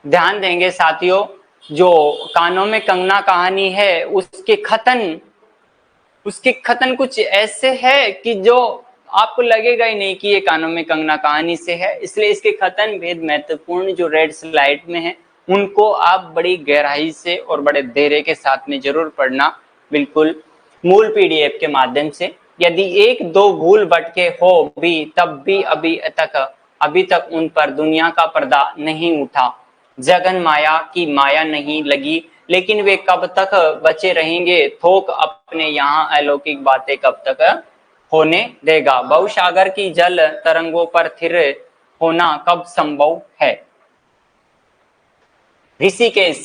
ध्यान देंगे साथियों, जो कानों में कंगना कहानी है उसके खतन कुछ ऐसे है कि जो आपको लगेगा ही नहीं कि ये कानों में कंगना कहानी से है। इसलिए इसके खतन भेद महत्वपूर्ण जो रेड स्लाइड में है उनको आप बड़ी गहराई से और बड़े धैर्य के साथ में जरूर पढ़ना, बिल्कुल मूल पीडीएफ के माध्यम से। यदि एक दो भूल भटके हो भी, तब भी अभी तक उन पर दुनिया का पर्दा नहीं उठा, जगन माया की माया नहीं लगी, लेकिन वे कब तक बचे रहेंगे? थोक अपने यहाँ अलौकिक बातें कब तक होने देगा? भवसागर की जल तरंगों पर स्थिर होना कब संभव है? ऋषिकेश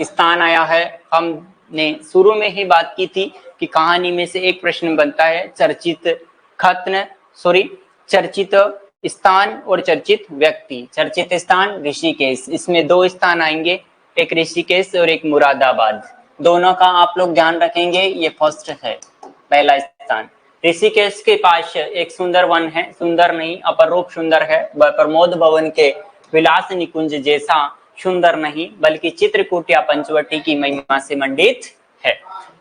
स्थान आया है। हमने शुरू में ही बात की थी कि कहानी में से एक प्रश्न बनता है चर्चित स्थान और चर्चित व्यक्ति। चर्चित स्थान ऋषिकेश, इसमें 2 स्थान आएंगे, एक ऋषिकेश और एक मुरादाबाद। दोनों का आप लोग ध्यान रखेंगे। ये फर्स्ट है, पहला स्थान। ऋषिकेश के पास एक सुंदर वन है, सुंदर नहीं अपरूप सुंदर है, प्रमोद भवन के विलास निकुंज जैसा सुंदर नहीं, बल्कि चित्रकूट या पंचवटी की महिमा से मंडित है।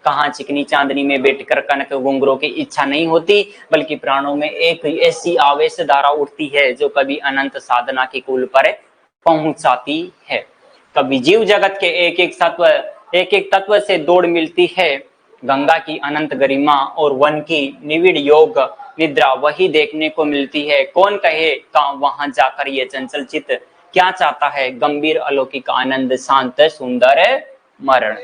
कहाँ चिकनी चांदनी में बैठकर कनक घुंघरों की इच्छा नहीं होती, बल्कि प्राणों में एक ऐसी आवेश धारा उठती है जो कभी अनंत साधना की कुल पर पहुंचाती है। कभी जीव जगत के एक एक तत्व से दौड़ मिलती है। गंगा की अनंत गरिमा और वन की निविड़ योग निद्रा वही देखने को मिलती है। कौन कहे वहां जाकर ये चंचल चित्त क्या चाहता है? गंभीर अलौकिक आनंद, शांत सुंदर मरण।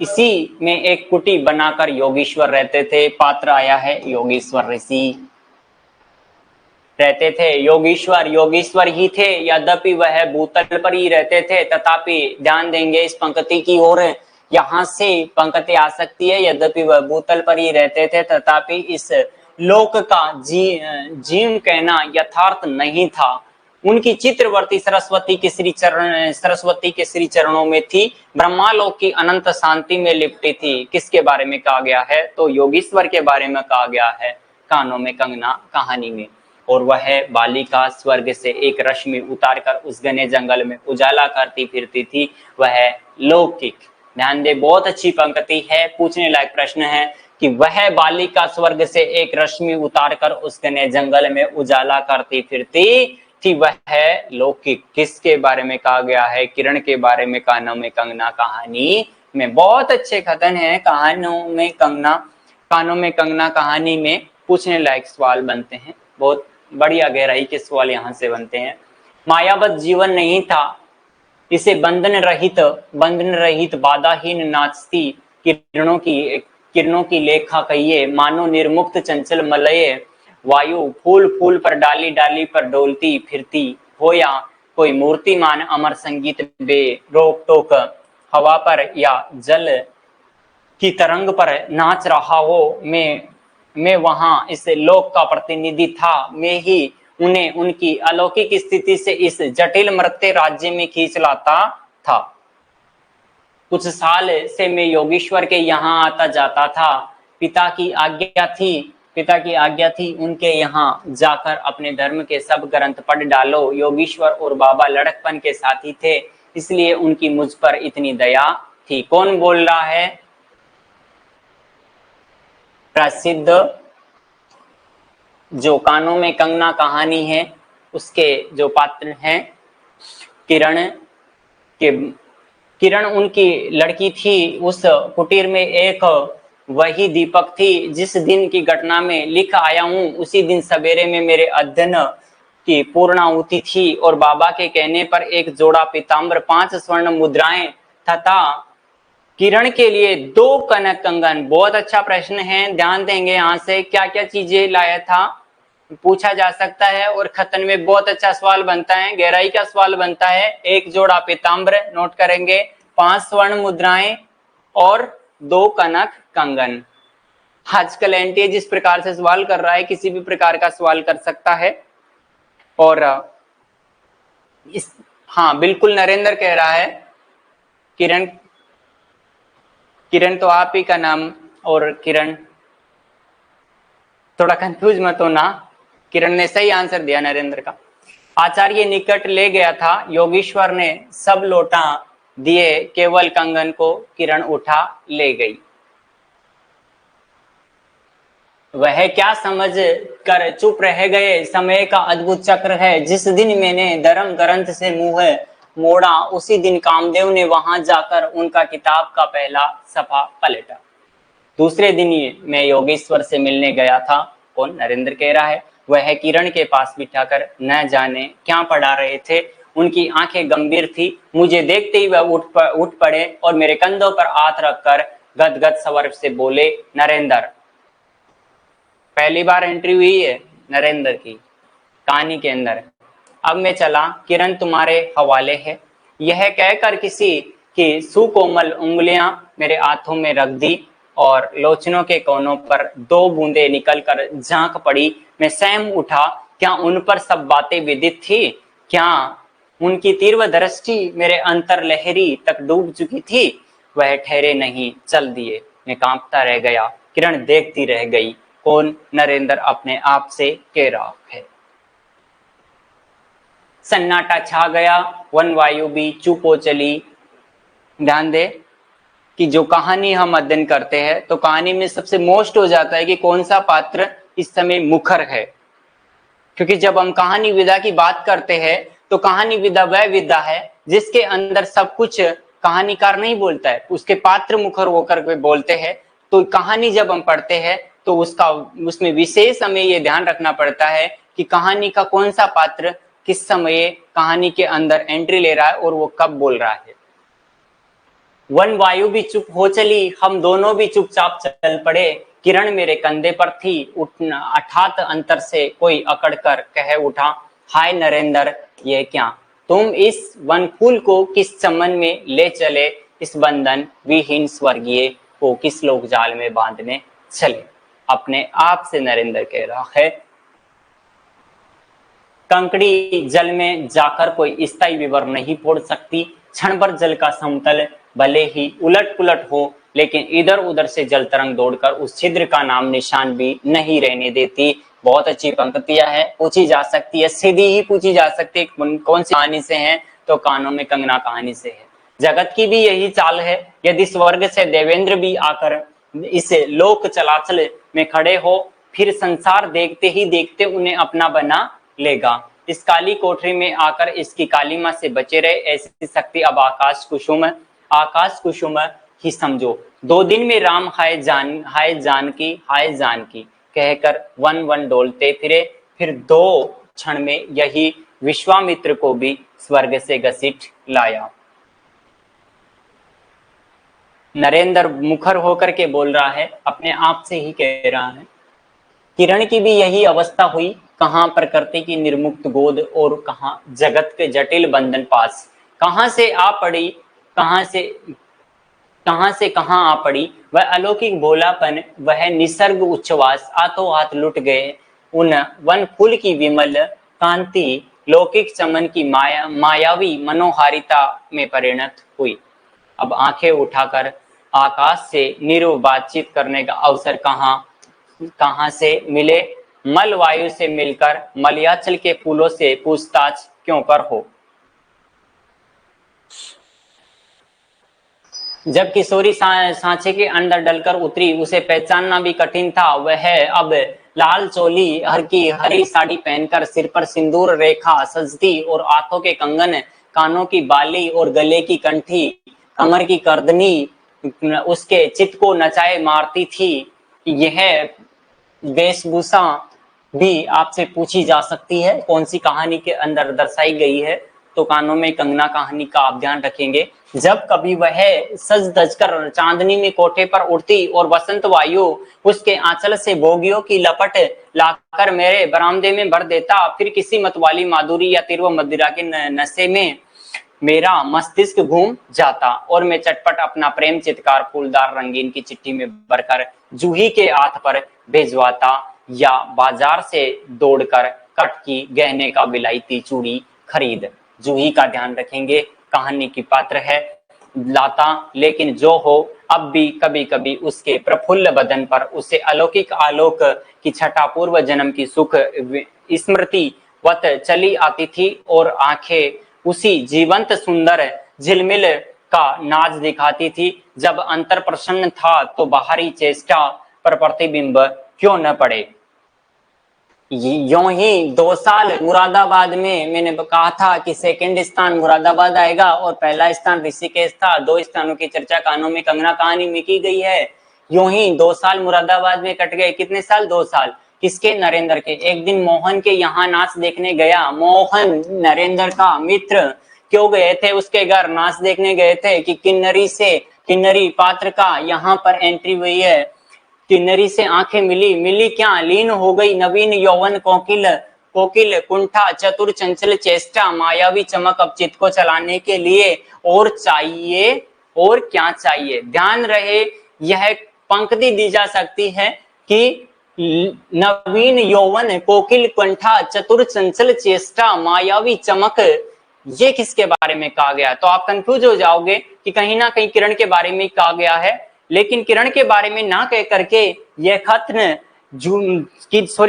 इसी में एक कुटी बनाकर योगीश्वर रहते थे। पात्र आया है, योगेश्वर ऋषि रहते थे। योगीश्वर ही थे, यद्यपि वह भूतल पर ही रहते थे। तथापि ध्यान देंगे इस पंक्ति की ओर, यहाँ से पंक्ति आ सकती है, यद्यपि वह भूतल पर ही रहते थे, तथापि इस लोक का जीव कहना यथार्थ नहीं था। उनकी चित्रवर्ती सरस्वती के श्री चरणों में थी, ब्रह्मालोक की अनंत शांति में लिपटी थी। किसके बारे में कहा गया है? तो योगीश्वर के बारे में कहा गया है कानों में कंगना कहानी में। और वह बालिका स्वर्ग से एक रश्मि उतारकर उस घने जंगल में उजाला करती फिरती थी, वह लौकिक। ध्यान दे, बहुत अच्छी पंक्ति है। पूछने लायक प्रश्न है कि वह बालिका स्वर्ग से एक रश्मि उतारकर उस घने जंगल में उजाला करती फिरती थी। वह लौकिक किसके बारे में कहा गया है? किरण के बारे में। कानों में कंगना कहानी में बहुत अच्छे कथन है। कानों में कंगना कहानी में पूछने लायक सवाल बनते हैं, बहुत बढ़िया गहराई के सवाल यहाँ से बनते हैं। मायावत जीवन नहीं था, इसे बंधन रहित बाधाहीन नाचती किरणों की लेखा कहिए, मानो निर्मुक्त चंचल मलय वायु फूल फूल पर डाली डाली पर डोलती फिरती हो, या कोई मूर्तिमान अमर संगीत बे रोक टोक हवा पर या जल की तरंग पर नाच रहा हो। मैं वहां इस लोक का प्रतिनिधि था। मैं ही उन्हें उनकी अलौकिक स्थिति से इस जटिल मर्त्य राज्य में खींच लाता था। कुछ साल से मैं योगेश्वर के यहाँ आता जाता था। पिता की आज्ञा थी उनके यहाँ जाकर अपने धर्म के सब ग्रंथ पढ़ डालो। योगेश्वर और बाबा लड़कपन के साथी थे, इसलिए उनकी मुझ पर इतनी दया थी। कौन बोल रहा है? प्रसिद्ध जो कानों में कंगना कहानी है उसके जो पात्र हैं किरण उनकी लड़की थी। उस कुटीर में एक वही दीपक थी। जिस दिन की घटना में लिख आया हूँ उसी दिन सवेरे में मेरे अध्ययन की पूर्णाहुति थी और बाबा के कहने पर एक जोड़ा पीताम्बर 5 स्वर्ण मुद्राएं तथा किरण के लिए 2 कनक कंगन। बहुत अच्छा प्रश्न है, ध्यान देंगे। यहाँ से क्या क्या चीजें लाया था पूछा जा सकता है और खतन में बहुत अच्छा सवाल बनता है, गहराई का सवाल बनता है। 1 जोड़ा पीताम्बर नोट करेंगे, 5 स्वर्ण मुद्राएं और 2 कनक कंगन। आजकल एनटीए जिस प्रकार से सवाल कर रहा है किसी भी प्रकार का सवाल कर सकता है। और हाँ बिल्कुल नरेंद्र कह रहा है किरण तो आप ही का नाम, और किरण थोड़ा कंफ्यूज मत होना, किरण ने सही आंसर दिया नरेंद्र का। आचार्य निकट ले गया था, योगेश्वर ने सब लौटा दिए, केवल कंगन को किरण उठा ले गई। वह क्या समझ कर चुप रह गए, समय का अद्भुत चक्र है। जिस दिन मैंने धर्म ग्रंथ से मुंह मोड़ा उसी दिन कामदेव ने वहां जाकर उनका किताब का पहला सफा पलटा। दूसरे दिन ही मैं योगेश्वर से मिलने गया था। कौन? नरेंद्र कह रहा है। वह किरण के पास बिठाकर न जाने क्या पढ़ा रहे थे। उनकी आंखें गंभीर थी। मुझे देखते ही वह उठ पड़े और मेरे कंधों पर हाथ रखकर गदगद स्वर से बोले, नरेंद्र। पहली बार एंट्री हुई है नरेंद्र की कहानी के अंदर। अब मैं चला, किरण तुम्हारे हवाले है। यह कहकर किसी की सुकोमल उंगलियां मेरे हाथों में रख दी और लोचनों के कोनों पर 2 बूंदें निकलकर झांक पड़ी। मैं स्वयं उठा। क्या उन पर सब बातें विदित थी? क्या उनकी तीव्र दृष्टि मेरे अंतर लहरी तक डूब चुकी थी? वह ठहरे नहीं, चल दिए। मैं कांपता रह गया। किरण देखती रह गई। कौन? नरेंद्र अपने आप से कह रहा है। सन्नाटा छा गया, वन वायु भी चुप हो चली। ध्यान दे कि जो कहानी हम अध्ययन करते हैं तो कहानी में सबसे मोस्ट हो जाता है कि कौन सा पात्र इस समय मुखर है। क्योंकि जब हम कहानी विधा की बात करते हैं तो कहानी विधा वह विधा है जिसके अंदर सब कुछ कहानीकार नहीं बोलता है, उसके पात्र मुखर होकर के बोलते हैं। तो कहानी जब हम पढ़ते हैं तो उसमें विशेष हमें ये ध्यान रखना पड़ता है कि कहानी का कौन सा पात्र किस समय कहानी के अंदर एंट्री ले रहा है और वो कब बोल रहा है। वन वायु भी चुप हो चली, हम दोनों भी चुपचाप चल पड़े। किरण मेरे कंधे पर थी। उठना अर्थात अंतर से कोई अकड़ कर कह उठा, हाय नरेंद्र, ये क्या? तुम इस वन फूल को किस चमन में ले चले? इस बंधन विहीन स्वर्गीय को किस लोक जाल में बांधने चले? अपने आप से नरेंद्र कह रहा है। कंकड़ी जल में जाकर कोई स्थायी विवर नहीं फोड़ सकती। क्षण भर जल का समतल भले ही उलट पुलट हो, लेकिन इधर उधर से जल तरंग दौड़कर उस छिद्र का नाम निशान भी नहीं रहने देती। बहुत अच्छी पंक्तियां है, पूछी जा सकती है, सीधी ही पूछी जा सकती है। कौन सी कहानी से है? तो कानों में कंगना कहानी से है। जगत की भी यही चाल है। यदि स्वर्ग से देवेंद्र भी आकर इस लोक चलाचल में खड़े हो, फिर संसार देखते ही देखते उन्हें अपना बना लेगा। इस काली कोठरी में आकर इसकी कालीमा से बचे रहे, ऐसी शक्ति अब आकाश कुसुम ही समझो। 2 दिन में राम हाय जानकी कहकर वन वन डोलते फिरे, फिर 2 क्षण में यही विश्वामित्र को भी स्वर्ग से घसीट लाया। नरेंद्र मुखर होकर के बोल रहा है, अपने आप से ही कह रहा है। किरण की भी यही अवस्था हुई, कहां प्रकृति की निर्मुक्त गोद और कहां जगत के जटिल बंधन पास। कहां से कहां आ पड़ी वह अलौकिक भोलापन, वह निसर्ग उच्छ्वास, हाथों हाथ लुट गए उन वन फूल की विमल कांति, लौकिक चमन की मायावी मनोहारिता में परिणत हुई। अब आंखें उठाकर आकाश से नीरव बातचीत करने का अवसर कहां से मिले, मल वायु से मिलकर मलयाचल के फूलों से पूछताछ क्यों कर हो। जब किशोरी सांचे के अंदर डलकर उतरी, उसे पहचानना भी कठिन था। वह अब लाल चोली, हरी साड़ी पहनकर, सिर पर सिंदूर रेखा सजती और हाथों के कंगन, कानों की बाली और गले की कंठी, कमर की करदनी उसके चित्त को नचाए मारती थी। यह वेशभूषा भी आपसे पूछी जा सकती है कौन सी कहानी के अंदर दर्शाई गई है, तो कानों में कंगना कहानी का आप ध्यान रखेंगे। जब कभी वह सज धज कर चांदनी में कोठे पर उड़ती और वसंत वायु उसके आंचल से भोगियों की लपट लाकर मेरे बरामदे में भर देता, फिर किसी मतवाली माधुरी या तिरव मदिरा के नशे में मेरा मस्तिष्क घूम जाता और मैं चटपट अपना प्रेम चित्कार फूलदार रंगीन की चिट्ठी में भरकर जूही के हाथ पर भेजवाता, या बाजार से दौड़कर कटकी गहने का विलायती चूड़ी खरीद। जूही का ध्यान रखेंगे, कहानी की पात्र है, लाता। लेकिन जो हो, अब भी कभी कभी उसके प्रफुल्ल बदन पर उसे अलौकिक आलोक की छटा पूर्व जन्म की सुख स्मृति वत चली आती थी और आंखें उसी जीवंत सुंदर झिलमिल का नाच दिखाती थी। जब अंतर प्रसन्न था तो बाहरी चेष्टा पर प्रतिबिंब क्यों न पड़े। यूं ही 2 साल मुरादाबाद में मैंने कहा था कि सेकंड स्थान मुरादाबाद आएगा और पहला स्थान ऋषिकेश था। 2 स्थानों की चर्चा कानों में कंगना कहानी में की गई है। यूं ही 2 साल मुरादाबाद में कट गए। कितने साल? 2 साल। किसके? नरेंद्र के। एक दिन मोहन के यहाँ नाच देखने गया। मोहन नरेंद्र का मित्र। क्यों गए थे उसके घर? नाच देखने गए थे कि किन्नरी पात्र का यहाँ पर एंट्री हुई है। किन्नरी से आंखें मिली क्या? लीन हो गई नवीन यौवन कोकिल कुंठा चतुर चंचल चेष्टा मायावी चमक। अब चित्त को चलाने के लिए और चाहिए, और क्या चाहिए? ध्यान रहे, यह पंक्ति दी जा सकती है कि नवीन यौवन कोकिल कुंठा चतुर चंचल चेष्टा मायावी चमक, ये किसके बारे में कहा गया? तो आप कंफ्यूज हो जाओगे कि कहीं ना कहीं किरण के बारे में कहा गया है, लेकिन किरण के बारे में ना कह करके यह खत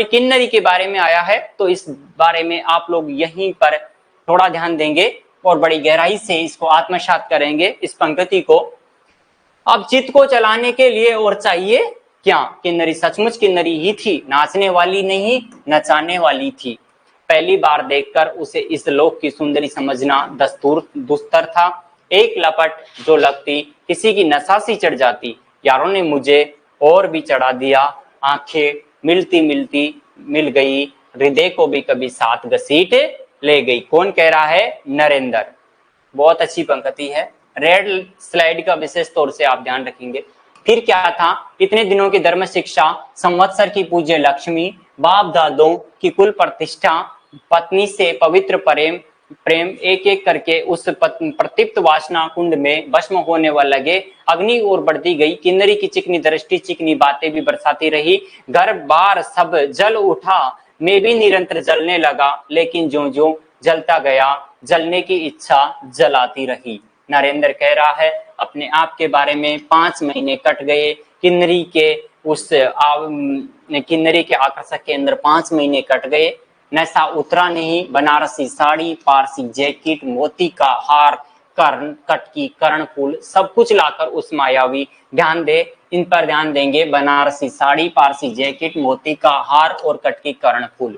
किन्नरी के बारे में आया है। तो इस बारे में आप लोग यहीं पर थोड़ा ध्यान देंगे और बड़ी गहराई से इसको आत्मसात करेंगे, इस पंक्ति को। अब चित्त को चलाने के लिए और चाहिए क्या? किन्नरी सचमुच किन्नरी ही थी, नाचने वाली नहीं, नचाने वाली थी। पहली बार देखकर उसे इस लोक की सुंदरी समझना दुस्तर था। एक लपट जो लगती किसी की नशा सी चढ़ जाती। यारों ने मुझे और भी चढ़ा दिया। आंखें मिलती मिल गई, हृदय को भी कभी साथ घसीट ले गई। कौन कह रहा है? नरेंद्र। बहुत अच्छी पंक्ति है। रेड स्लाइड का विशेष तौर से आप ध्यान रखेंगे। फिर क्या था? इतने दिनों की धर्म शिक्षा, संवत्सर की पूज्य लक्ष्मी, बाप दादों की कुल प्रतिष्ठा, पत्नी से पवित्र प्रेम एक एक करके उस प्रतिप्त वासना कुंड में भस्म होने वाला लगे। अग्नि और बढ़ती गई। किन्नरी की चिकनी दृष्टि चिकनी बातें भी बरसाती रही। घर बार सब जल उठा, मैं भी निरंतर जलने लगा, लेकिन ज्यों ज्यों जलता गया जलने की इच्छा जलाती रही। नरेंद्र कह रहा है अपने आप के बारे में। 5 महीने कट गए किन्नरी के आकर्षक के अंदर 5 महीने कट गए। नशा उतरा नहीं। बनारसी साड़ी, पारसी जैकेट, मोती का हार, कर्ण, कटकी, कर्णफूल सब कुछ लाकर उस मायावी, ध्यान दे, इन पर ध्यान देंगे, बनारसी साड़ी, पारसी जैकेट, मोती का हार और कटकी कर्णफूल,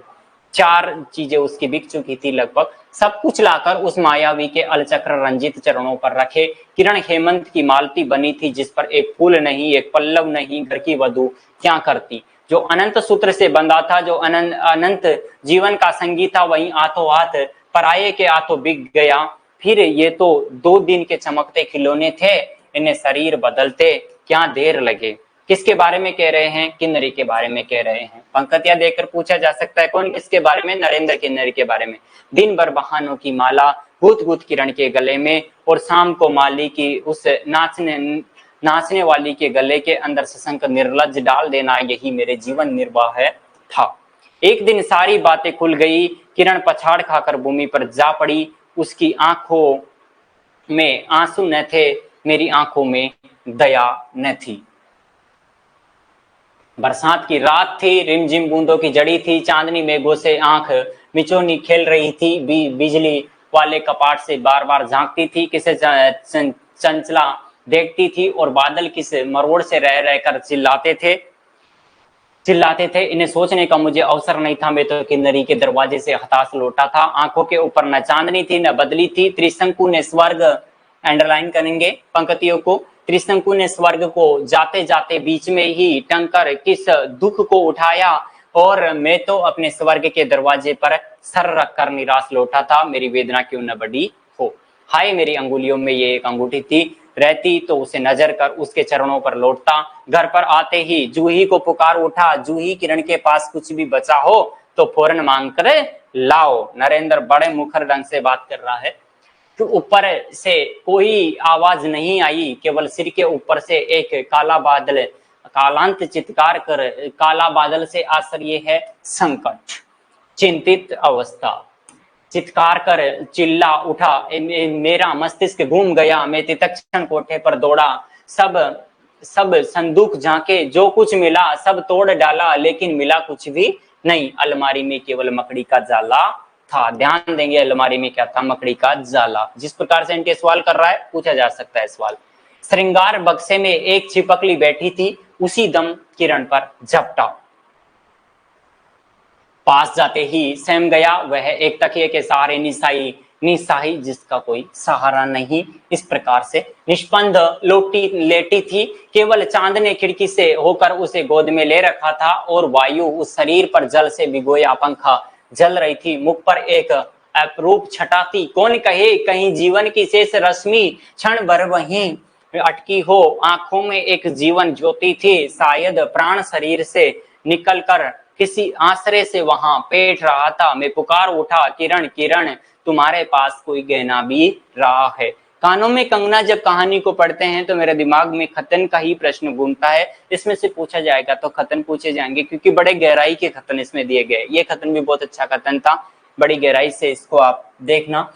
4 चीजें उसकी बिक चुकी थी लगभग। सब कुछ लाकर उस मायावी के अलचक्र रंजित चरणों पर रखे। किरण हेमंत की मालती बनी थी, जिस पर एक फूल नहीं, एक पल्लव नहीं, घर की वधू क्या करती। जो अनंत सूत्र से बंधा था, जो अनंत जीवन का संगी था, वहीं हाथों हाथ पराये के हाथों बिक गया। फिर ये तो 2 दिन के चमकते खिलौने थे, इन्हें शरीर बदलते क्या देर लगे। किसके बारे में कह रहे हैं? किन्नरी के बारे में कह रहे हैं। पंक्तियां देकर पूछा जा सकता है कौन किसके बारे में? नरेंद्र किन्नरी के बारे में। दिन भर बहानों की माला भूत भूत किरण के गले में, और शाम को माली की उस नाचने वाली के गले के अंदर सशंक निर्लज डाल देना, यही मेरे जीवन निर्वाह था। एक दिन सारी बातें खुल गई। किरण पछाड़ खाकर भूमि पर जा पड़ी। उसकी आंखों में आंसू न थे, मेरी आंखों में दया न थी। बरसात की रात थी, रिमझिम बूंदों की जड़ी थी, चांदनी मेघों से आंख मिचौनी खेल रही थी, बिजली वाले कपाट से बार बार झांकती थी, किसे चंचला देखती थी, और बादल किस मरोड़ से रह रहकर चिल्लाते थे। इन्हें सोचने का मुझे अवसर नहीं था। मैं तो किन्नरी के दरवाजे से हताश लौटा था। आंखों के ऊपर न चांदनी थी न बदली थी। त्रिशंकु ने स्वर्ग, अंडरलाइन करेंगे पंक्तियों को, त्रिशंकु ने स्वर्ग को जाते जाते बीच में ही टंकर किस दुख को उठाया, और मैं तो अपने स्वर्ग के दरवाजे पर सर रखकर निराश लौटा था। मेरी वेदना क्यों न बढ़ी हो। हाय, मेरी अंगुलियों में ये एक अंगूठी थी, रहती तो उसे नजर कर उसके चरणों पर लौटता। घर पर आते ही जूही को पुकार उठा, जूही, किरण के पास कुछ भी बचा हो तो फौरन मांग कर लाओ। नरेंद्र बड़े मुखर ढंग से बात कर रहा है। तो ऊपर से कोई आवाज नहीं आई, केवल सिर के ऊपर से एक काला बादल कालांत चित्कार कर, काला बादल से आश्चर्य है, संकट, चिंतित अवस्था, चित्कार कर चिल्ला उठा, मेरा मस्तिष्क घूम गया। मैं तितक्षण कोठे पर दौड़ा, सब संदूक झांके, जो कुछ मिला सब तोड़ डाला, लेकिन मिला कुछ भी नहीं। अलमारी में केवल मकड़ी का जाला था। ध्यान देंगे, अलमारी में क्या था? मकड़ी का जाला। जिस प्रकार से इनके सवाल कर रहा है, पूछा जा सकता है सवाल। श्रृंगार बक्से में एक छिपकली बैठी थी, उसी दम किरण पर झपटा। पास जाते ही सहम गया। वह एक तकिए के सहारे निस्सहाय, जिसका कोई सहारा नहीं, इस प्रकार से निष्पंद लेटी थी। केवल चांद ने खिड़की से होकर उसे गोद में ले रखा था, और वायु उस शरीर पर जल से भिगोया पंखा जल रही थी। मुख पर एक अपरूप छटा थी। कौन कहे कहीं जीवन की शेष रश्मि क्षण भर वहीं अटकी हो। आंखों में एक जीवन ज्योति थी, शायद प्राण शरीर से निकलकर किसी आश्रय से वहां बैठ रहा था। मैं पुकार उठा, किरण, किरण, तुम्हारे पास कोई गहना भी रहा है। कानों में कंगना जब कहानी को पढ़ते हैं तो मेरे दिमाग में खतन का ही प्रश्न घूमता है। इसमें से पूछा जाएगा तो खतन पूछे जाएंगे, क्योंकि बड़े गहराई के खतन इसमें दिए गए। ये खतन भी बहुत अच्छा खतन था, बड़ी गहराई से इसको आप देखना।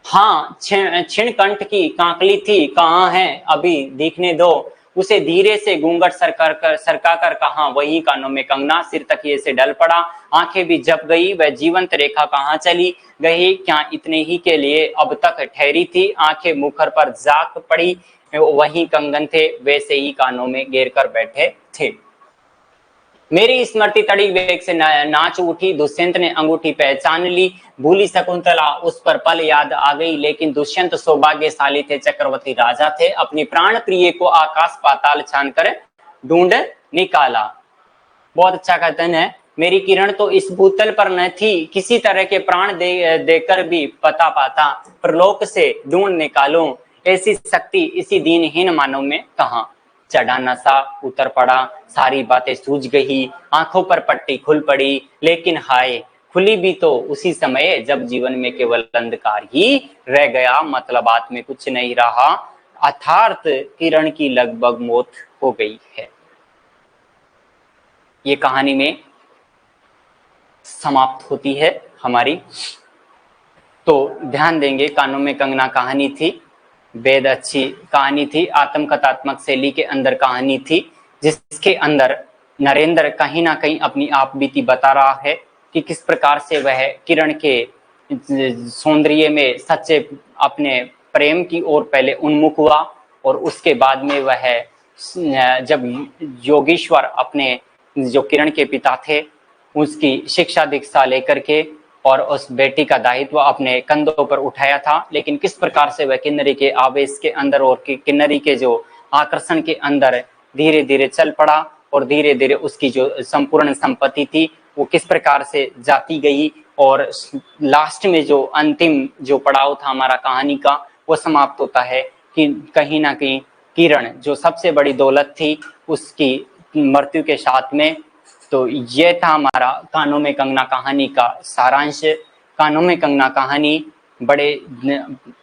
हाँ, क्षीण कंठ की कांकली थी, कहाँ है अभी दिखने दो। उसे धीरे से घूंघट सरका कर कहा, वही कानों में कंगना। सिर तकिए से ढल पड़ा, आंखें भी झप गई। वह जीवंत रेखा कहाँ चली गई? क्या इतने ही के लिए अब तक ठहरी थी? आंखें मुखर पर जाक पड़ी, वही कंगन थे, वैसे ही कानों में घेर कर बैठे थे। मेरी स्मृति तड़ी वेग से नाच उठी। दुष्यंत ने अंगूठी पहचान ली। भूली शकुंतला उस पर पल याद आ गई, लेकिन दुष्यंत सौभाग्यशाली थे, चक्रवर्ती राजा थे। अपनी प्राण प्रिय को आकाश पाताल छान कर ढूंढ निकाला। बहुत अच्छा कथन है। मेरी किरण तो इस भूतल पर न थी, किसी तरह के प्राण देकर भी पता पाता, प्रलोक से ढूंढ निकालूं, ऐसी शक्ति इसी दीनहीन मानव में कहाँ। चढ़ा नशा उतर पड़ा, सारी बातें सूझ गई, आंखों पर पट्टी खुल पड़ी। लेकिन हाय, खुली भी तो उसी समय जब जीवन में केवल अंधकार ही रह गया, मतलबात में कुछ नहीं रहा। अर्थात किरण की लगभग मौत हो गई है। ये कहानी में समाप्त होती है हमारी। तो ध्यान देंगे, कानों में कंगना कहानी थी, बेहद अच्छी कहानी थी, आत्मकथात्मक शैली के अंदर कहानी थी, जिसके अंदर नरेंद्र कहीं ना कहीं अपनी आप बीती बता रहा है कि किस प्रकार से वह किरण के सौंदर्य में सच्चे अपने प्रेम की ओर पहले उन्मुख हुआ और उसके बाद में वह जब योगेश्वर अपने जो किरण के पिता थे उसकी शिक्षा दीक्षा लेकर के और उस बेटी का दायित्व अपने कंधों पर उठाया था, लेकिन किस प्रकार से वह किन्नरी के आवेश के अंदर और किन्नरी के जो आकर्षण के अंदर धीरे धीरे चल पड़ा और धीरे धीरे उसकी जो संपूर्ण संपत्ति थी वो किस प्रकार से जाती गई और लास्ट में जो अंतिम जो पड़ाव था हमारा कहानी का वो समाप्त होता है कि कहीं ना कहीं किरण जो सबसे बड़ी दौलत थी उसकी मृत्यु के साथ में। तो ये था हमारा कानों में कंगना कहानी का सारांश। कानों में कंगना कहानी बड़े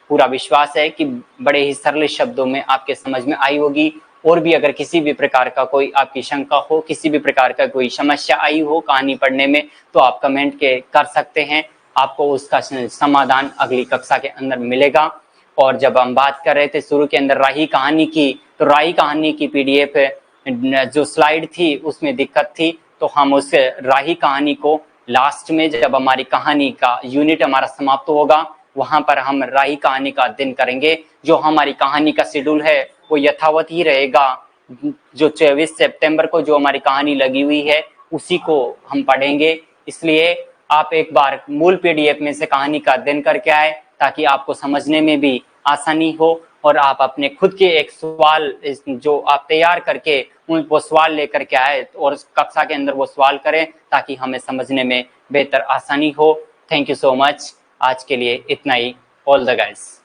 पूरा विश्वास है कि बड़े ही सरल शब्दों में आपके समझ में आई होगी। और भी अगर किसी भी प्रकार का कोई आपकी शंका हो, किसी भी प्रकार का कोई समस्या आई हो कहानी पढ़ने में, तो आप कमेंट के कर सकते हैं, आपको उसका समाधान अगली कक्षा के अंदर मिलेगा। और जब हम बात कर रहे थे शुरू के अंदर राही कहानी की, तो राही कहानी की PDF जो स्लाइड थी उसमें दिक्कत थी, तो हम उस राही कहानी को लास्ट में जब हमारी कहानी का यूनिट हमारा समाप्त होगा वहां पर हम राही कहानी का अध्ययन करेंगे। जो हमारी कहानी का शेड्यूल है वो यथावत ही रहेगा। जो 24 सितंबर को जो हमारी कहानी लगी हुई है उसी को हम पढ़ेंगे। इसलिए आप एक बार मूल PDF में से कहानी का अध्ययन करके आए ताकि आपको समझने में भी आसानी हो और आप अपने खुद के एक सवाल जो आप तैयार करके वो सवाल लेकर के आए और कक्षा के अंदर वो सवाल करें ताकि हमें समझने में बेहतर आसानी हो। Thank you so much. आज के लिए इतना ही। All the guys.